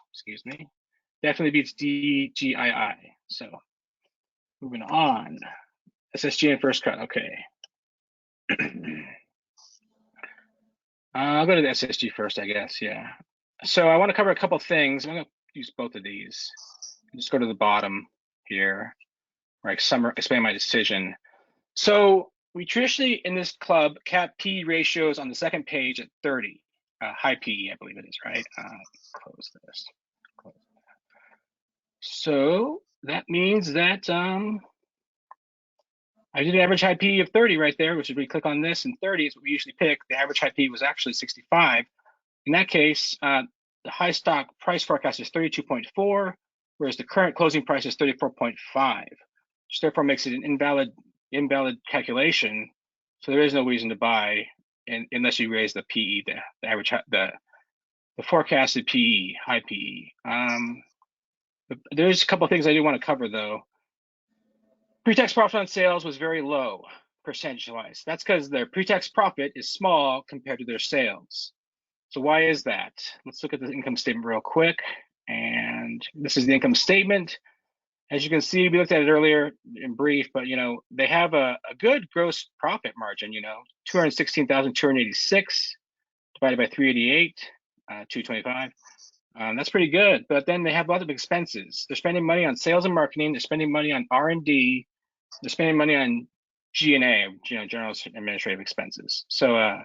DIGII. So moving on, SSG and first cut, okay. I'll go to the SSG first, I guess, yeah. So I wanna cover a couple things. I'm gonna use both of these. Just go to the bottom here, where I explain my decision. So we traditionally in this club cap P ratios on the second page at 30, high PE, I believe it is, right? Close this. Close that. So that means that I did an average high PE of 30 right there, which is we click on this, and 30 is what we usually pick. The average high PE was actually 65. In that case, the high stock price forecast is 32.4, whereas the current closing price is 34.5, which therefore makes it an invalid calculation. So there is no reason to buy unless you raise the PE, the average, the forecasted PE, high PE. There's a couple of things I do want to cover though. Pre-tax profit on sales was very low percentage-wise. That's because their pre-tax profit is small compared to their sales. So why is that? Let's look at the income statement real quick. And this is the income statement. As you can see, we looked at it earlier in brief, but they have a good gross profit margin, 216,286 divided by 388, 225. That's pretty good, but then they have a lot of expenses. They're spending money on sales and marketing. They're spending money on R&D. They're spending money on G&A, general administrative expenses. So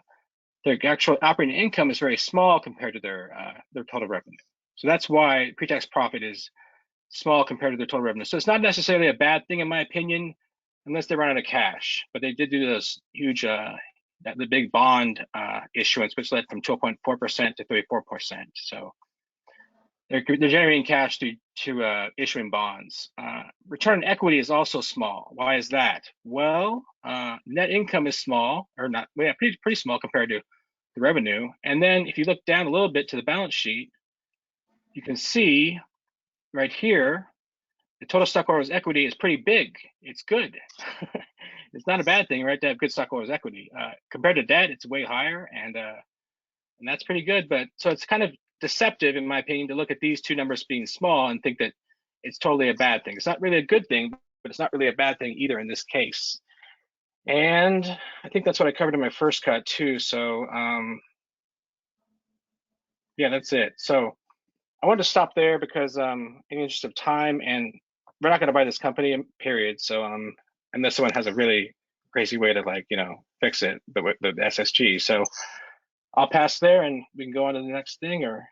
their actual operating income is very small compared to their total revenue. So that's why pre-tax profit is small compared to their total revenue. So it's not necessarily a bad thing in my opinion, unless they run out of cash. But they did do this huge, the big bond issuance, which led from 12.4% to 34%. So they're generating cash to issuing bonds. Return on equity is also small. Why is that? Well, net income is small, or not, yeah, pretty small compared to the revenue. And then if you look down a little bit to the balance sheet, you can see right here, the total stockholders' equity is pretty big. It's good. It's not a bad thing, right, to have good stockholders' equity. Compared to debt, it's way higher, and that's pretty good. But so it's kind of deceptive, in my opinion, to look at these two numbers being small and think that it's totally a bad thing. It's not really a good thing, but it's not really a bad thing either in this case. And I think that's what I covered in my first cut too. So yeah, that's it. So I wanted to stop there because in the interest of time, and we're not going to buy this company, period. So unless someone has a really crazy way to fix it, the SSG. So I'll pass there and we can go on to the next thing or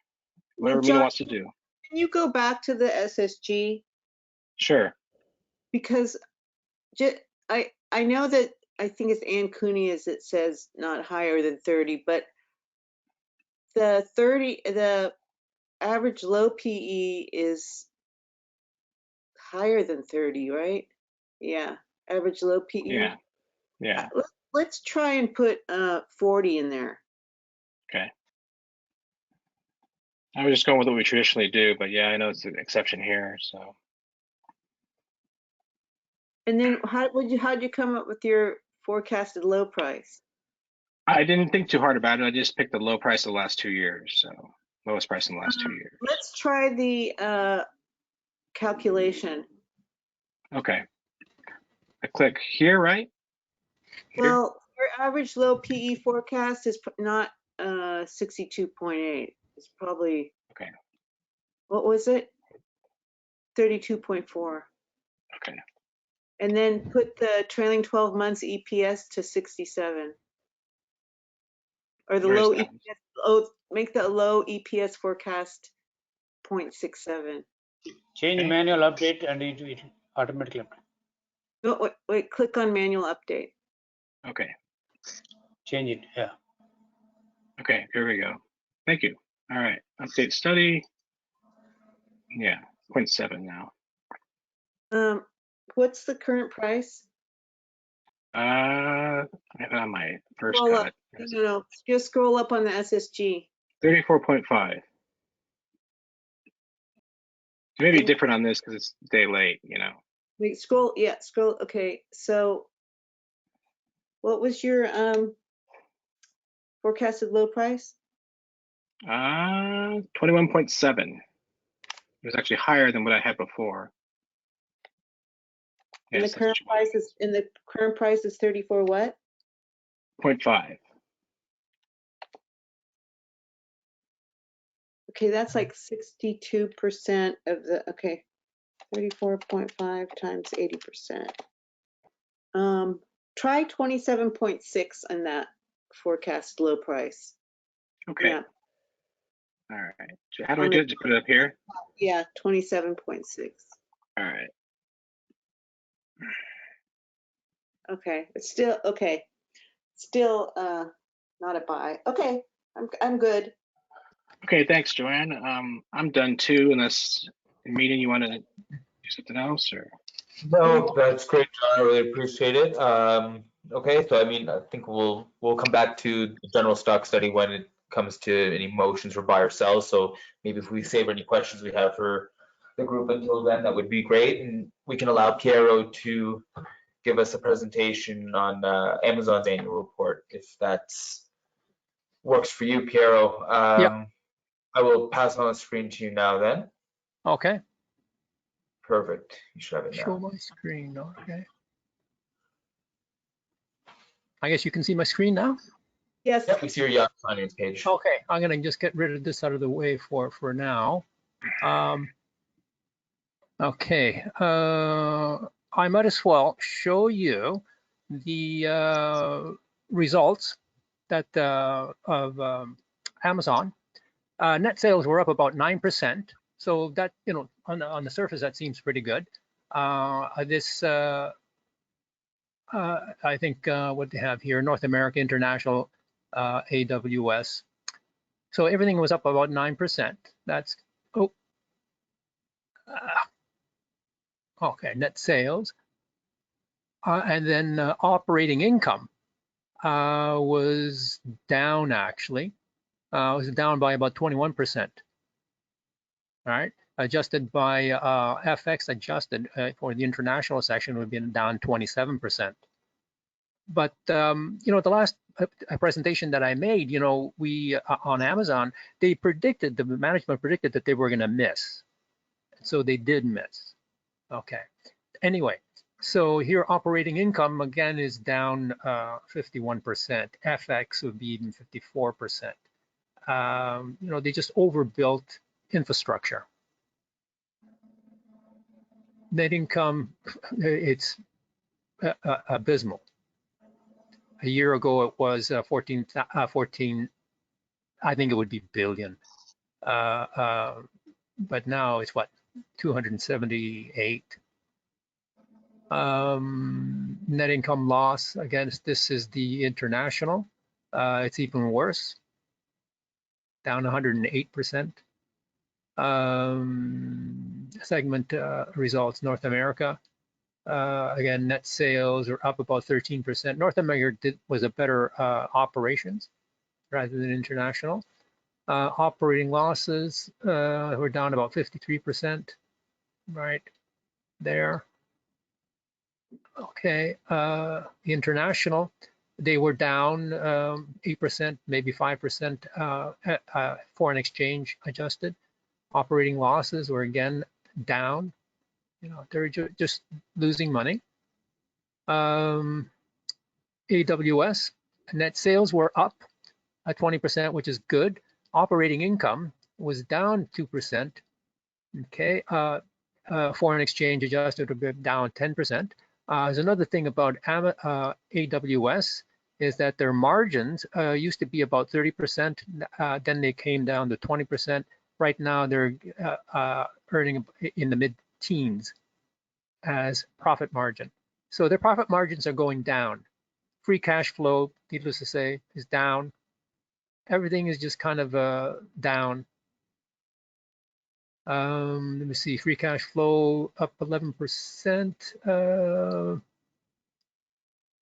whatever Mina wants to do. Can you go back to the SSG? Sure. Because I know that I think it's Ann Cooney as it says not higher than 30, but the average low PE is higher than 30, right? Yeah, average low PE. Yeah. Let's try and put 40 in there. Okay. I was just going with what we traditionally do, but yeah, I know it's an exception here. So. And then how'd you come up with your forecasted low price? I didn't think too hard about it. I just picked the low price of the last 2 years. So lowest price in the last 2 years. Let's try the calculation. Okay. I click here, right? Here? Well, your average low PE forecast is not 62.8. It's probably, okay. What was it? 32.4. Okay. And then put the trailing 12 months EPS to 67. Or the low EPS, make the low EPS forecast 0.67. Change manual update and it automatically update. No, wait, click on manual update. Okay. Change it, yeah. Okay, here we go. Thank you. All right, update study. Yeah, 0.7 now. What's the current price? I have it on my first Scroll cut. up. No, just scroll up on the SSG. 34.5. It may be different on this because it's day late, Wait, scroll, yeah, scroll, okay, so what was your forecasted low price? 21.7. It was actually higher than what I had before. And Yes, the current price is 34 what? 0.5. Okay, that's like 62% of the, okay, 34.5 times 80%. Try 27.6 on that forecast low price. Okay. Yeah, All right. So how do I do it? Just put it up here? yeah, 27.6. All right. Okay, it's still, okay, still not a buy. Okay, I'm good. Okay, thanks, Joanne. I'm done too, unless the meeting you want to do something else or. No, that's great, John. I really appreciate it. Okay, so I mean, I think we'll come back to the general stock study when it comes to any motions for buy or sell. So maybe if we save any questions we have for the group until then, that would be great, and we can allow Piero to give us a presentation on Amazon's annual report if that's works for you, Piero. Yep. I will pass on the screen to you now. Then. Okay. Perfect. You should have it Show now. my screen. Okay. I guess you can see my screen now. Yes. Yep, we see your Yahoo Finance page. Okay. I'm gonna just get rid of this out of the way for now. Okay. I might as well show you the results that of Amazon. Net sales were up about 9%. So that, on the surface, that seems pretty good. This, I think what they have here, North America International, AWS. So everything was up about 9%. That's, okay, net sales. And then operating income was down actually. It was down by about 21%. All right, adjusted by FX adjusted for the international section would be down 27%. But the last presentation that I made, we on Amazon, the management predicted that they were going to miss, so they did miss. Okay. Anyway, so here operating income again is down 51%. FX would be even 54%. They just overbuilt infrastructure. Net income, it's abysmal. A year ago it was 14, I think it would be billion. But now it's what, 278. Net income loss, again, this is the international. It's even worse, down 108%. Segment results, North America. Again, net sales are up about 13%. North America was a better operations rather than international. Operating losses were down about 53%, right there. Okay, the international, they were down 8%, maybe 5% foreign exchange adjusted. Operating losses were again down. They're just losing money. AWS net sales were up at 20%, which is good. Operating income was down 2%. Okay, foreign exchange adjusted a bit down 10%. There's another thing about AWS is that their margins used to be about 30%. Then they came down to 20%. Right now they're earning in the mid-teens as profit margin. So their profit margins are going down. Free cash flow, needless to say, is down. Everything is just kind of down. Let me see, free cash flow up 11%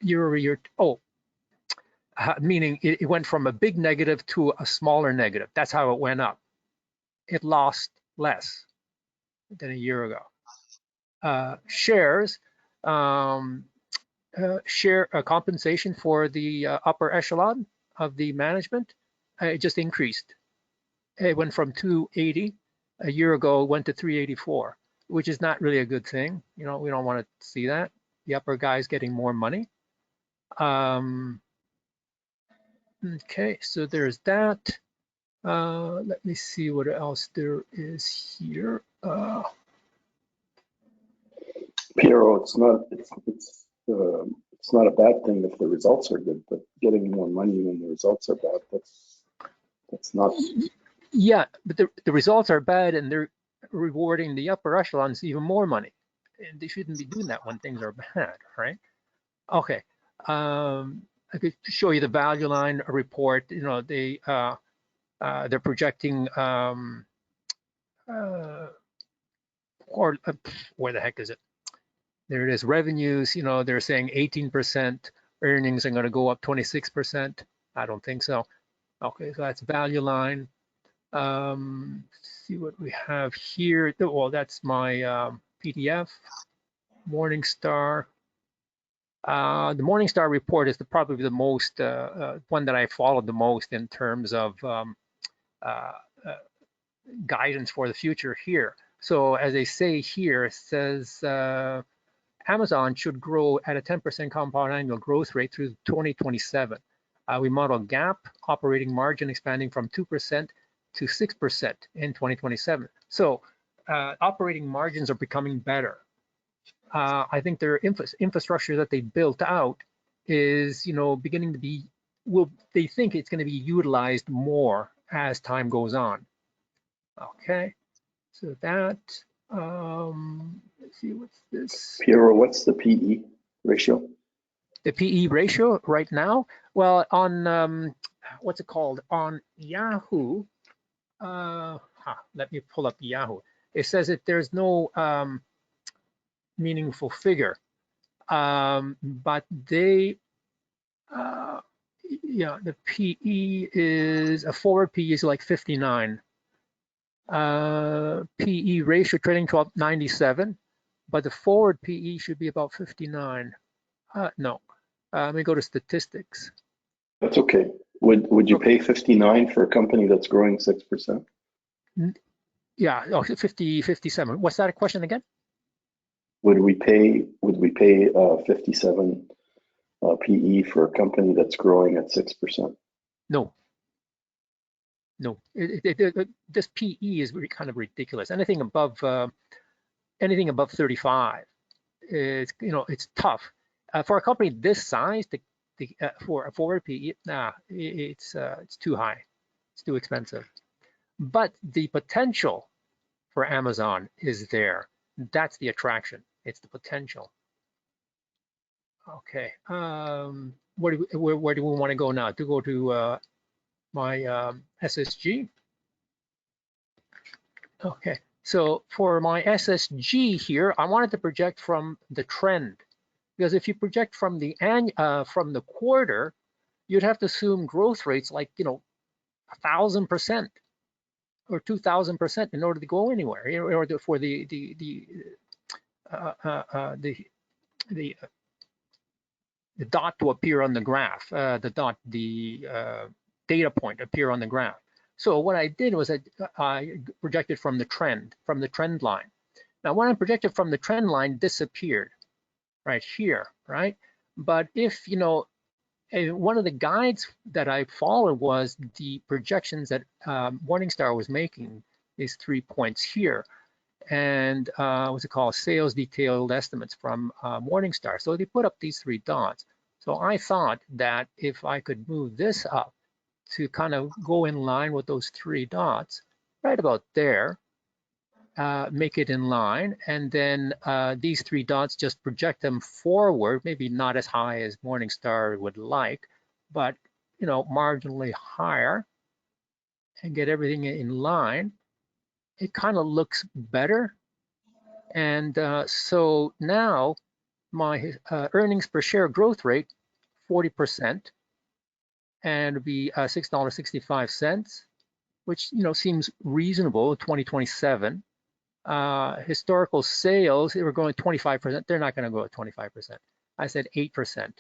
year over year. Meaning it went from a big negative to a smaller negative. That's how it went up. It lost less. than a year ago. Shares, share compensation for the upper echelon of the management, it just increased. It went from 280 a year ago, went to 384, which is not really a good thing. You know, we don't want to see that. The upper guy's getting more money. Okay, so there's that. Let me see what else there is here. Piero, it's not a bad thing if the results are good, but getting more money when the results are bad, that's not. Yeah, but the results are bad, and they're rewarding the upper echelons even more money. And they shouldn't be doing that when things are bad, right? Okay. I could show you the value line report. You know, they're projecting or where the heck is it? There it is. Revenues. You know, they're saying 18%. Earnings are going to go up 26%. I don't think so. Okay, so that's value line. See what we have here. Well, that's my PDF. Morningstar. The Morningstar report is probably the most one that I followed the most in terms of guidance for the future here. So as they say here, it says Amazon should grow at a 10% compound annual growth rate through 2027. We model GAAP operating margin expanding from 2% to 6% in 2027. So operating margins are becoming better. I think their infrastructure that they built out is, you know, beginning to be, they think it's going to be utilized more as time goes on. Okay, so that, let's see, what's this? Piero, what's the PE ratio? The PE ratio right now? Well, on, what's it called? On Yahoo, let me pull up Yahoo. It says that there's no meaningful figure, but they, yeah, the PE is, a forward PE is like 59. PE ratio trading 1297, but the forward PE should be about 59. No, let me go to statistics. That's okay. Would you pay 59 for a company that's growing 6%? Yeah, oh, 57. What's that question again? Would we pay 57 PE for a company that's growing at 6%? No. No, this PE is really kind of ridiculous. Anything above 35 is, you know, it's tough for a company this size. For a forward PE, nah, it's too high. It's too expensive. But the potential for Amazon is there. That's the attraction. It's the potential. Okay. Where do we want to go now? To go to my SSG. Okay, so for my SSG here, I wanted to project from the trend, because if you project from the quarter, you'd have to assume growth rates like, you know, 1,000% or 2,000% in order to go anywhere, in order for the dot to appear on the graph, the data point appear on the graph. So what I did was I projected from the trend line. Now when I projected from the trend line, disappeared right here, right? But if, you know, one of the guides that I followed was the projections that Morningstar was making, these 3 points here, and what's it called, sales detailed estimates from Morningstar. So they put up these 3 dots. So I thought that if I could move this up to kind of go in line with those 3 dots, right about there, make it in line, and then these 3 dots, just project them forward, maybe not as high as Morningstar would like, but, you know, marginally higher, and get everything in line. It kind of looks better. And so now my earnings per share growth rate, 40%, and it'd be $6.65, which, you know, seems reasonable in 2027. Historical sales, they were growing 25%. They're not going to grow at 25%. I said 8%.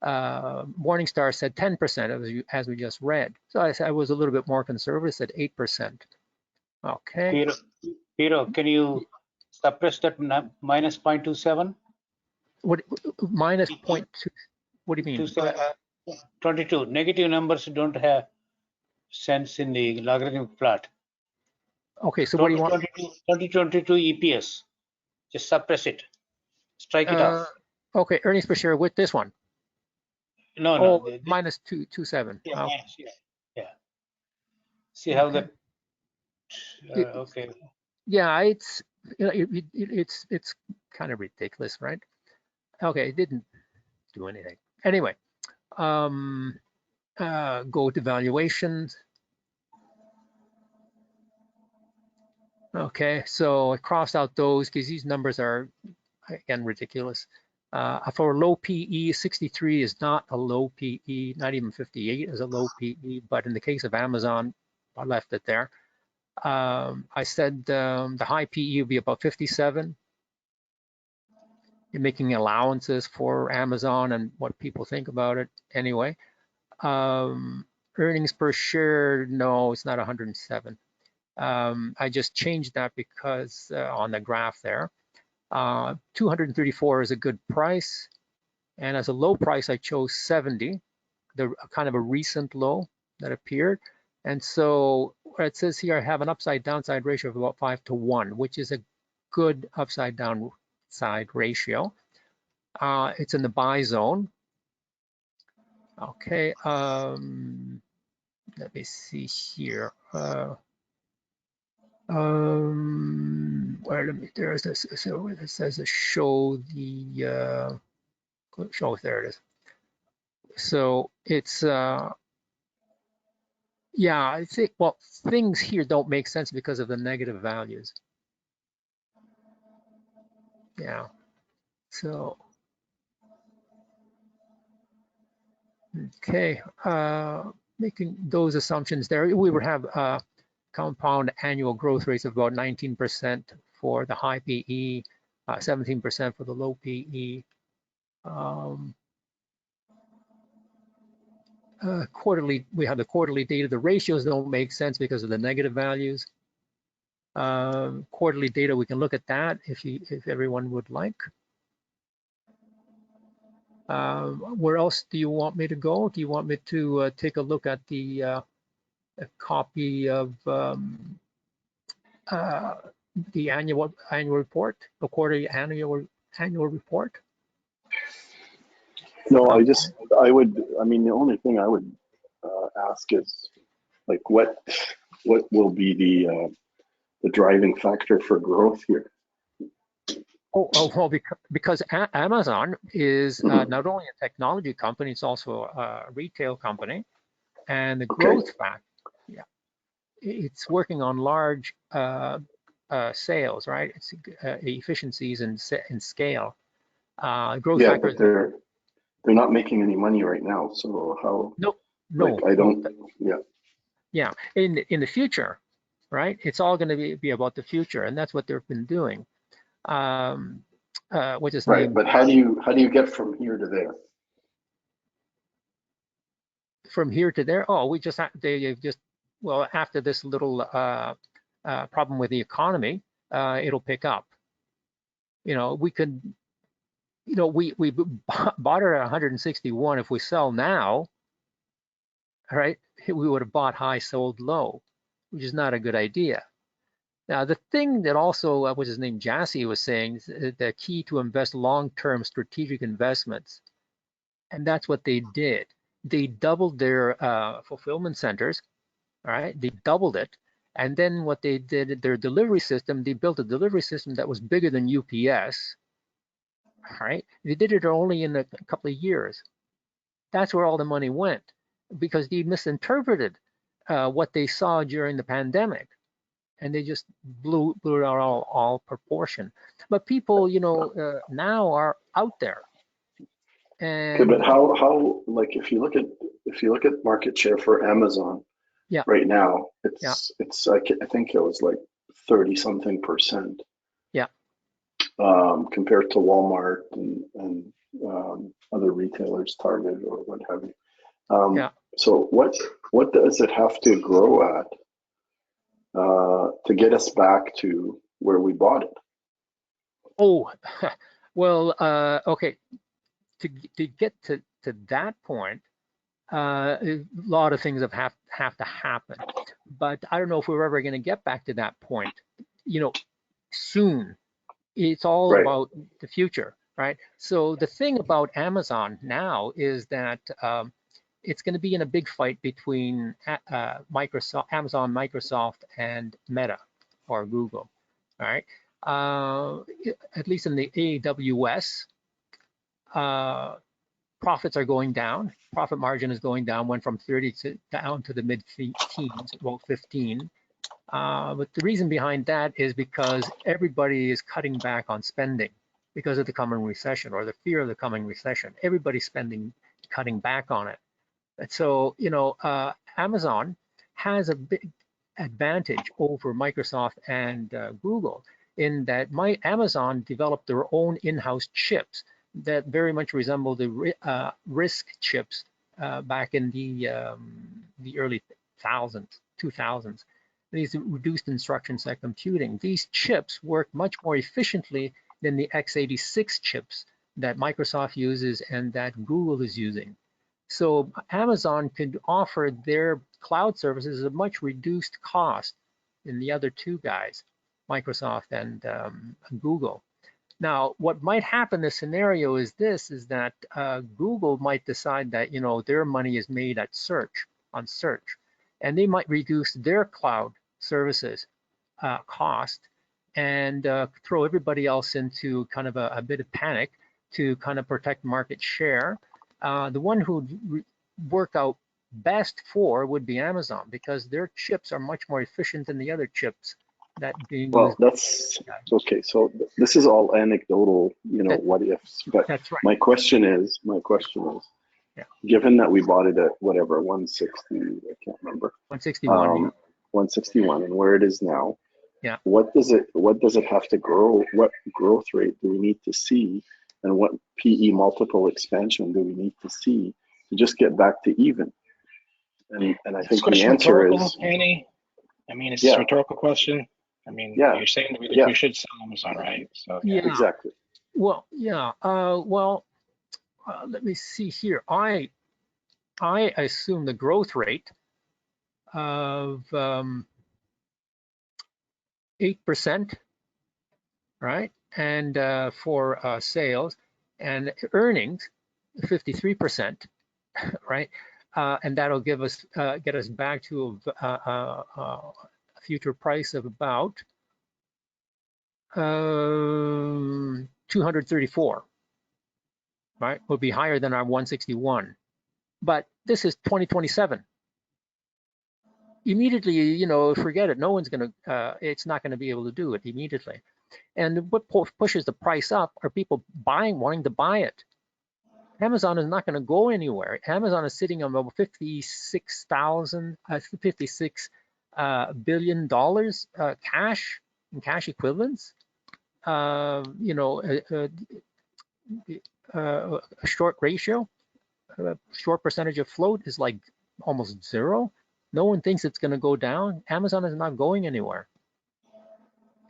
Morningstar said 10%, as we just read. So I was a little bit more conservative, said 8%. Okay. Hero, can you suppress that minus 0.27? What minus 0.2? What do you mean? 22. Negative numbers don't have sense in the logarithmic plot. Okay, so what do you want? 2022 EPS. Just suppress it. Strike it off. Okay, earnings per share with this one. No. Minus 2.27. Yeah, yeah. See how that. Okay. Yeah, it's kind of ridiculous, right? Okay, it didn't do anything. Anyway, go to valuations. Okay, so I crossed out those because these numbers are, again, ridiculous. For low PE, 63 is not a low PE, not even 58 is a low PE, but in the case of Amazon, I left it there. I said the high PE would be about 57. You're making allowances for Amazon and what people think about it anyway. Earnings per share, no, it's not 107. I just changed that because on the graph there, 234 is a good price. And as a low price, I chose 70, the kind of a recent low that appeared. And so what it says here, I have an upside downside ratio of about 5-to-1, which is a good upside downside ratio. It's in the buy zone. Okay, let me see here. There's this, so it says to show the, there it is. So it's, yeah, I think, well, things here don't make sense because of the negative values. Yeah, so, okay, making those assumptions there, we would have compound annual growth rates of about 19% for the high PE, 17% for the low PE. Quarterly, we have the quarterly data. The ratios don't make sense because of the negative values. Quarterly data, we can look at that if everyone would like. Where else do you want me to go? Do you want me to take a look at the a copy of the annual report, the quarterly annual report? No, I mean, the only thing I would ask is, like, what will be the driving factor for growth here? Well, because Amazon is not only a technology company, it's also a retail company, and the growth factor, yeah, it's working on large sales, right? It's efficiencies and scale. Growth factor. But they're not making any money right now, so how? No. Like, I don't. Yeah. Yeah, in the future, right? It's all going to be about the future, and that's what they've been doing. Which is right. But how do you get from here to there? From here to there? Oh, we just well, after this little problem with the economy, it'll pick up. You know, we could, you know, we bought it at 161. If we sell now, right, we would have bought high, sold low, which is not a good idea. Now, the thing that also, what's his name, Jassy was saying, the key to invest long-term strategic investments, and that's what they did. They doubled their fulfillment centers, all right? They doubled it, and then what they did, their delivery system, they built a delivery system that was bigger than UPS, all right? They did it only in a couple of years. That's where all the money went, because they misinterpreted what they saw during the pandemic. And they just blew it out all proportion. But people, you know, now are out there. And okay, but how like if you look at market share for Amazon, yeah, right now, it's I think it was like 30-something%. compared to Walmart and other retailers, Target or what have you. Yeah. So what does it have to grow at to get us back to where we bought it? Oh, well, okay. To get to that point, a lot of things have to happen. But I don't know if we're ever going to get back to that point, soon. It's all Right. about the future, right? So the thing about Amazon now is that it's going to be in a big fight between Microsoft, Amazon, Microsoft, and Meta or Google, all right? At least in the AWS, profits are going down. Profit margin is going down, went from 30 down to the mid-teens, well, 15. But the reason behind that is because everybody is cutting back on spending because of the coming recession or the fear of the coming recession. Everybody's cutting back on it. And so, Amazon has a big advantage over Microsoft and Google in that Amazon developed their own in-house chips that very much resemble the RISC chips back in the early 2000s. These reduced instruction set computing. These chips work much more efficiently than the x86 chips that Microsoft uses and that Google is using. So Amazon could offer their cloud services at a much reduced cost than the other two guys, Microsoft and Google. Now, what might happen in this scenario is that Google might decide that, their money is made at on search, and they might reduce their cloud services cost and throw everybody else into kind of a bit of panic to kind of protect market share. The one who work out best for would be Amazon because their chips are much more efficient than the other chips that being used. Well, that's okay. So this is all anecdotal, what ifs. But that's right. My question is, yeah. Given that we bought it at whatever 160, I can't remember. 161. 161, and where it is now. Yeah. What does it have to grow? What growth rate do we need to see, and what PE multiple expansion do we need to see to just get back to even? And I think the answer is, Annie. I mean, it's a rhetorical question. I mean, you're saying that we should sell Amazon, right? So yeah, exactly. Well, yeah. Let me see here. I assume the growth rate of 8%, right? And for sales and earnings, 53%, right? And that'll get us back to a future price of about 234, right? Will be higher than our 161. But this is 2027. Immediately, forget it. No one's it's not gonna be able to do it immediately. And what pushes the price up are people wanting to buy it. Amazon is not going to go anywhere. Amazon is sitting on about $56 billion cash and cash equivalents. A short ratio, a short percentage of float is like almost zero. No one thinks it's going to go down. Amazon is not going anywhere.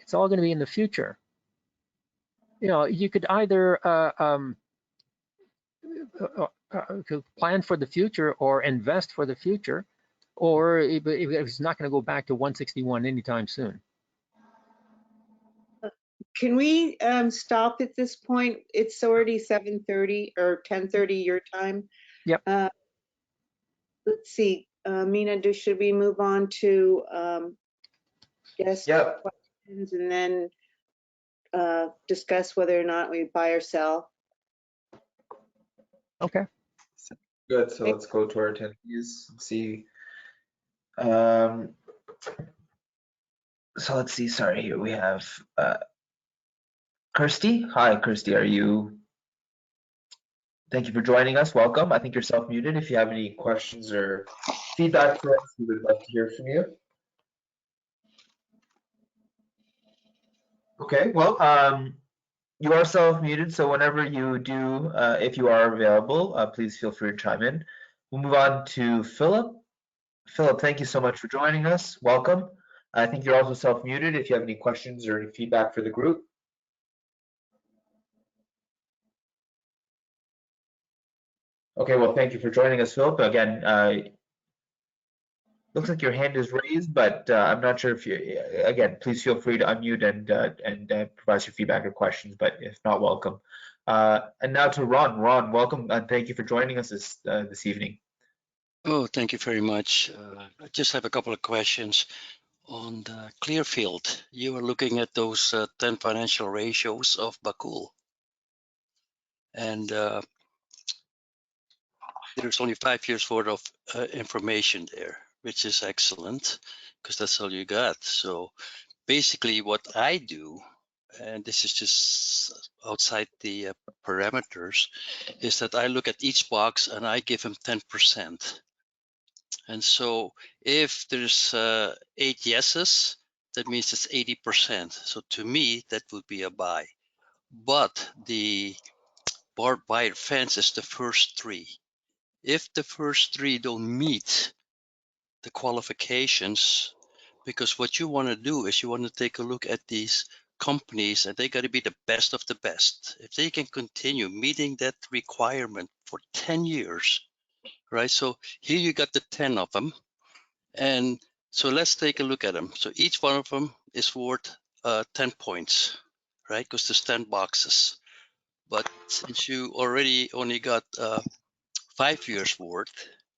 It's all going to be in the future. You could either plan for the future or invest for the future, or it's not going to go back to 161 anytime soon. Can we stop at this point? It's already 7:30 or 10:30 your time. Yep. Let's see, Mina, should we move on to guest questions and then discuss whether or not we buy or sell? Okay. Good. So let's go to our attendees and see. So let's see. Sorry, here we have Kirsty. Hi, Kirsty. Thank you for joining us. Welcome. I think you're self-muted. If you have any questions or feedback for us, we would love to hear from you. Okay. Well, You are self-muted, so whenever you do, if you are available, please feel free to chime in. We'll move on to Philip. Philip, thank you so much for joining us. Welcome. I think you're also self-muted if you have any questions or any feedback for the group. Okay, well, thank you for joining us, Philip. Again, looks like your hand is raised, but I'm not sure if you, again, please feel free to unmute and provide your feedback or questions, but if not, welcome. And now to Ron. Ron, welcome and thank you for joining us this evening. Oh, thank you very much. I just have a couple of questions on the Clearfield. You are looking at those 10 financial ratios of Bakul. And there's only 5 years worth of information there, which is excellent because that's all you got. So basically what I do, and this is just outside the parameters, is that I look at each box and I give them 10%. And so if there's 8 yeses, that means it's 80%. So to me, that would be a buy. But the barbed wire fence is the first 3. If the first 3 don't meet the qualifications, because what you want to do is you want to take a look at these companies and they got to be the best of the best. If they can continue meeting that requirement for 10 years, right? So here you got the 10 of them. And so let's take a look at them. So each one of them is worth 10 points, right? Because there's 10 boxes. But since you already only got 5 years worth,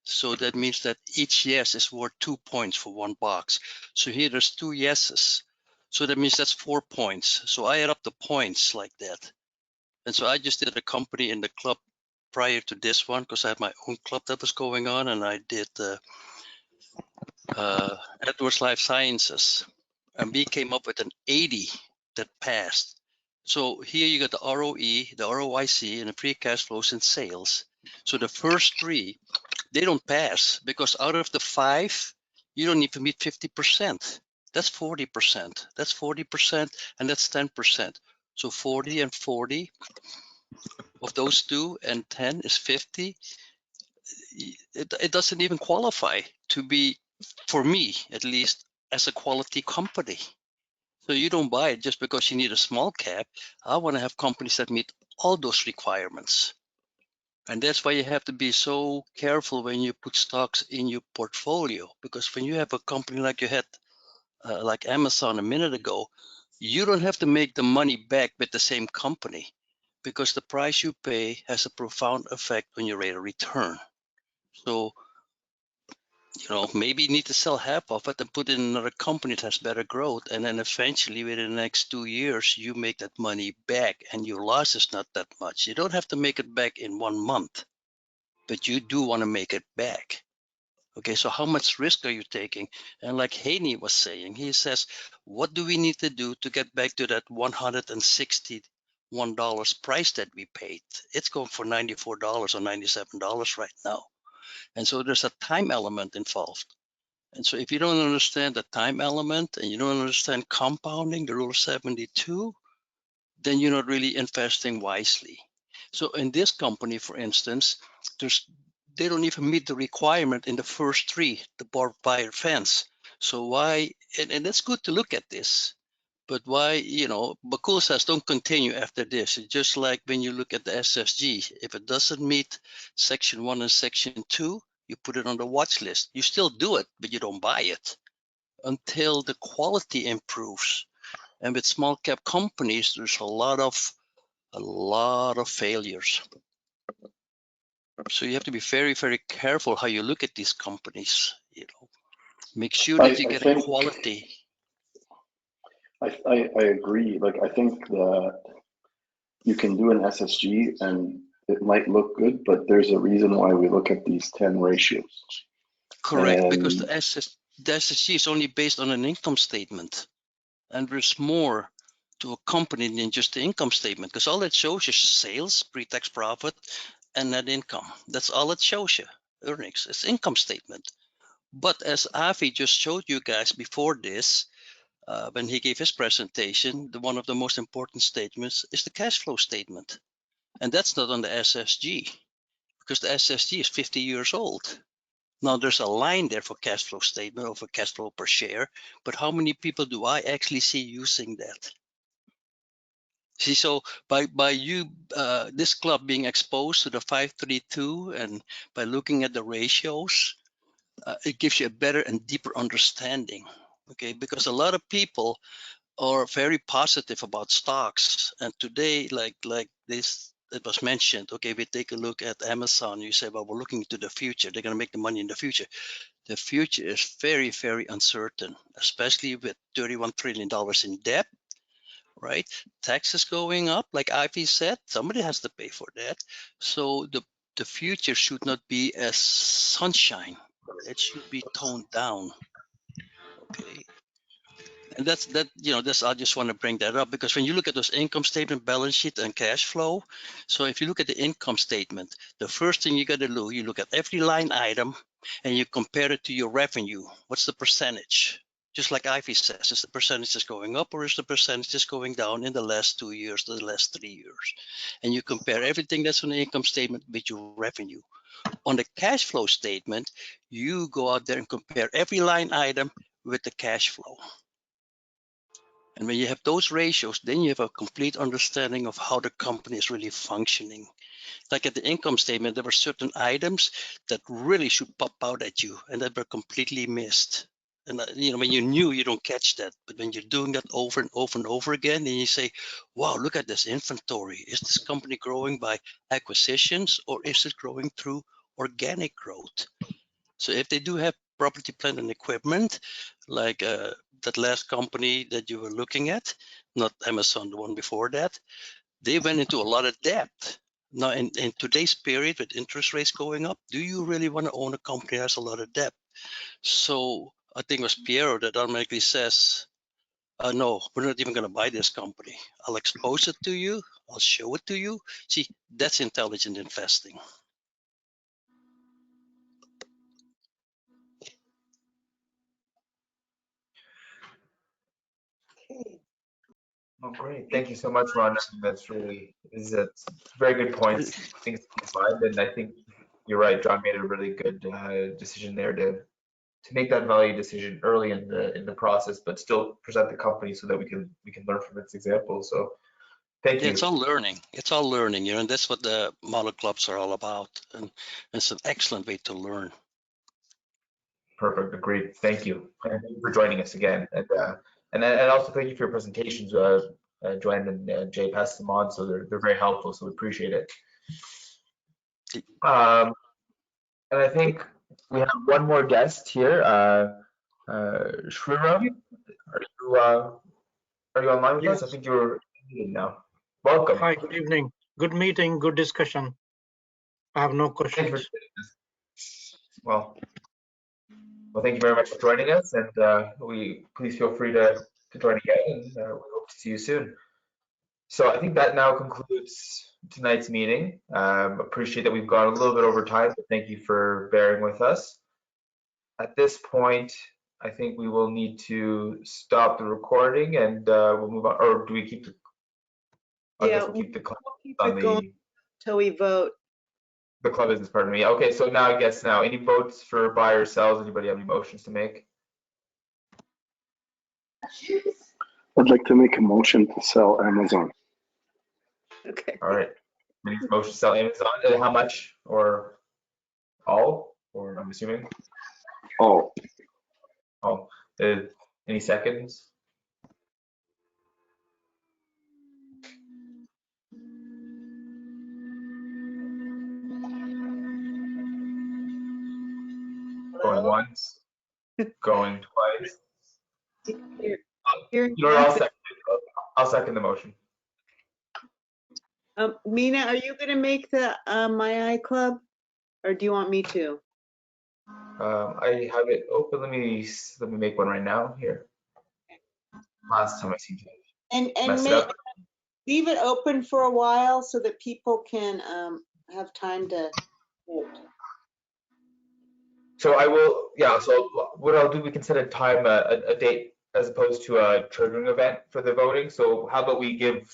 so that means that each yes is worth 2 points for one box. So here there's 2 yeses. So that means that's 4 points. So I add up the points like that. And so I just did a company in the club prior to this one because I had my own club that was going on, and I did Edwards Life Sciences, and we came up with an 80 that passed. So here you got the ROE, the ROIC, and the free cash flows and sales. So the first 3, they don't pass because out of the 5, you don't even meet 50%. That's 40%. That's 40%, and that's 10%. So 40 and 40 of those 2 and 10 is 50. It doesn't even qualify to be, for me at least, as a quality company. So you don't buy it just because you need a small cap. I want to have companies that meet all those requirements. And that's why you have to be so careful when you put stocks in your portfolio, because when you have a company like you had, like Amazon a minute ago, you don't have to make the money back with the same company, because the price you pay has a profound effect on your rate of return. So, maybe you need to sell half of it and put it in another company that has better growth. And then eventually within the next 2 years, you make that money back and your loss is not that much. You don't have to make it back in 1 month, but you do want to make it back. Okay, so how much risk are you taking? And like Haney was saying, he says, what do we need to do to get back to that $161 price that we paid? It's going for $94 or $97 right now. And so there's a time element involved. And so if you don't understand the time element and you don't understand compounding, the rule of 72, then you're not really investing wisely. So in this company, for instance, they don't even meet the requirement in the first 3, the barbed wire fence. So why, and it's good to look at this, but why, Bakul says don't continue after this. It's just like when you look at the SSG, if it doesn't meet section 1 and section 2, you put it on the watch list. You still do it, but you don't buy it until the quality improves. And with small cap companies, there's a lot of failures. So you have to be very, very careful how you look at these companies. Make sure that you get a quality. I agree. Like, I think that you can do an SSG and it might look good, but there's a reason why we look at these 10 ratios. Correct, because the SSG is only based on an income statement. And there's more to a company than just the income statement, because all it shows is sales, pre-tax profit, and net income. That's all it shows you, earnings. It's income statement. But as Avi just showed you guys before this, when he gave his presentation, one of the most important statements is the cash flow statement. And that's not on the SSG, because the SSG is 50 years old. Now there's a line there for cash flow statement or for cash flow per share, but how many people do I actually see using that? See, so by you, this club being exposed to the 532 and by looking at the ratios, it gives you a better and deeper understanding, okay? Because a lot of people are very positive about stocks, and today, like this, it was mentioned, okay, we take a look at Amazon, you say, well, we're looking into the future, they're gonna make the money in the future. The future is very, very uncertain, especially with $31 trillion in debt, right? Taxes going up, like Ivy said, somebody has to pay for that. So the future should not be as sunshine. It should be toned down. Okay. And that's I just want to bring that up, because when you look at those income statement, balance sheet, and cash flow, so if you look at the income statement, the first thing you got to do, you look at every line item and you compare it to your revenue. What's the percentage? Just like Ivy says, is the percentage going up or is the percentage going down in the last 2 years, the last 3 years? And you compare everything that's on the income statement with your revenue. On the cash flow statement, you go out there and compare every line item with the cash flow. And when you have those ratios, then you have a complete understanding of how the company is really functioning. Like at the income statement, there were certain items that really should pop out at you and that were completely missed. And when you're new, you don't catch that. But when you're doing that over and over and over again, then you say, wow, look at this inventory. Is this company growing by acquisitions or is it growing through organic growth? So if they do have property, plant, and equipment, like that last company that you were looking at, not Amazon, the one before that, they went into a lot of debt. Now, in today's period with interest rates going up, do you really want to own a company that has a lot of debt? So I think it was Piero that automatically says, no, we're not even going to buy this company. I'll expose it to you. I'll show it to you. See, that's intelligent investing. Oh, great. Thank you so much, Ron. That's very good points, things to mind. And I think you're right. John made a really good decision there to make that value decision early in the process, but still present the company so that we can learn from its example. So thank you. It's all learning. It's all learning, and that's what the model clubs are all about. And it's an excellent way to learn. Perfect. Agreed. Thank you. And thank you for joining us again. And also thank you for your presentations. Joanne and Jay passed them on, so they're very helpful. So we appreciate it. And I think we have one more guest here. Shriram, are you online with us? I think you're muted now. Welcome. Hi, good evening. Good meeting, good discussion. I have no questions. Well, thank you very much for joining us, and please feel free to join again, and we hope to see you soon. So I think that now concludes tonight's meeting. Appreciate that we've gone a little bit over time, but thank you for bearing with us. At this point, I think we will need to stop the recording and we'll move on, or do we keep the? Yeah, we'll keep it going until we vote. The club business, pardon me. Okay, so now I guess any votes for buy or sells? Anybody have any motions to make? I'd like to make a motion to sell Amazon. Okay. All right. Motion to sell Amazon. How much, or all? Or I'm assuming all. Oh, any seconds? Going once, going twice. I'll second the motion. Mina, are you going to make the My Club, or do you want me to? I have it open. Let me make one right now here. Last time I seem to mess it up. Leave it open for a while so that people can have time to vote. So I will, yeah, so what I'll do, we can set a time, a date as opposed to a triggering event for the voting. So how about we give,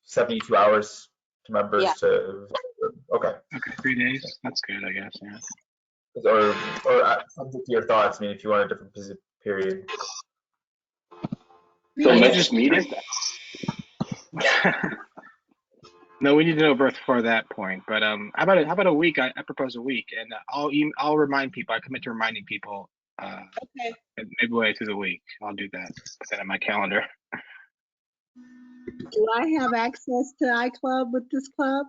72 hours to members to vote? Okay. Okay, 3 days. That's good, I guess. Yeah. Or subject to your thoughts. I mean, if you want a different period. So I next just- meeting? No, we need to know before that point. But how about a week? I propose a week, and I'll remind people. I commit to reminding people. Okay. Midway through the week, I'll do that. Put that on my calendar. Do I have access to iClub with this club?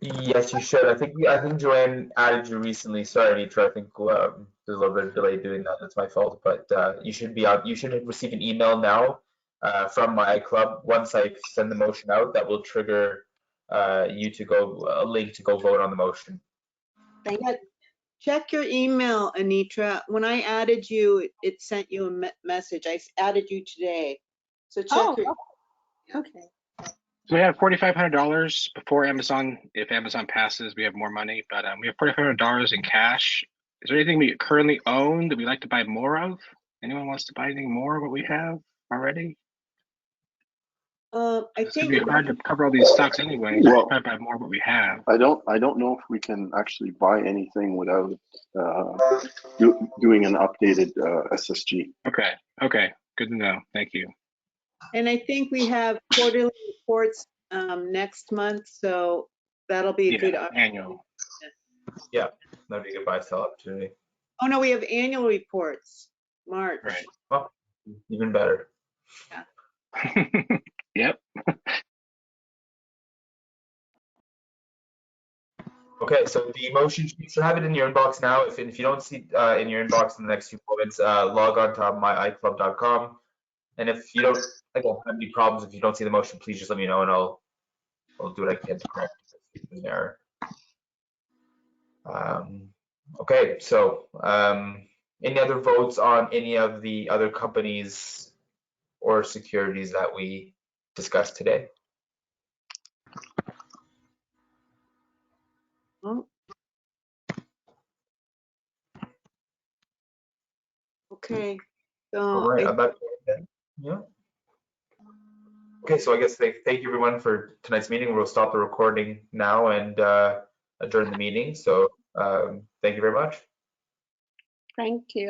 Yes, you should. I think Joanne added you recently. Sorry, Anitra. I think there's a little bit of delay doing that. That's my fault. But you should be on. You should receive an email now from my iClub. Once I send the motion out, that will trigger you to go a link to go vote on the motion. Thank you. Check your email, Anitra. When I added you, it sent you a message. I added you today. So check Oh, your. okay. So we have $4,500 before Amazon. If Amazon passes, we have more money. But we have $4,500 in cash. Is there anything we currently own that we'd like to buy more of? Anyone wants to buy anything more of what we have already? I It's gonna think be hard to cover all these stocks anyway. Well- Try to buy more of what we have. I don't know if we can actually buy anything without doing an updated SSG. Okay, good to know. Thank you. And I think we have quarterly reports next month, so that'll be a good. Annual. That'd be a good buy-sell opportunity. Oh no, we have annual reports, March. Right. Well, even better. Yep. Okay, so the motion, you should have it in your inbox now. If you don't see in your inbox in the next few moments, log on to myiclub.com. And if you don't again have any problems, if you don't see the motion, please just let me know and I'll do what I can to correct the error. Okay, so any other votes on any of the other companies or securities that we discussed today? Oh. Okay, so All right, yeah. Okay, so I guess thank you everyone for tonight's meeting. We'll stop the recording now and adjourn the meeting. So thank you very much. Thank you.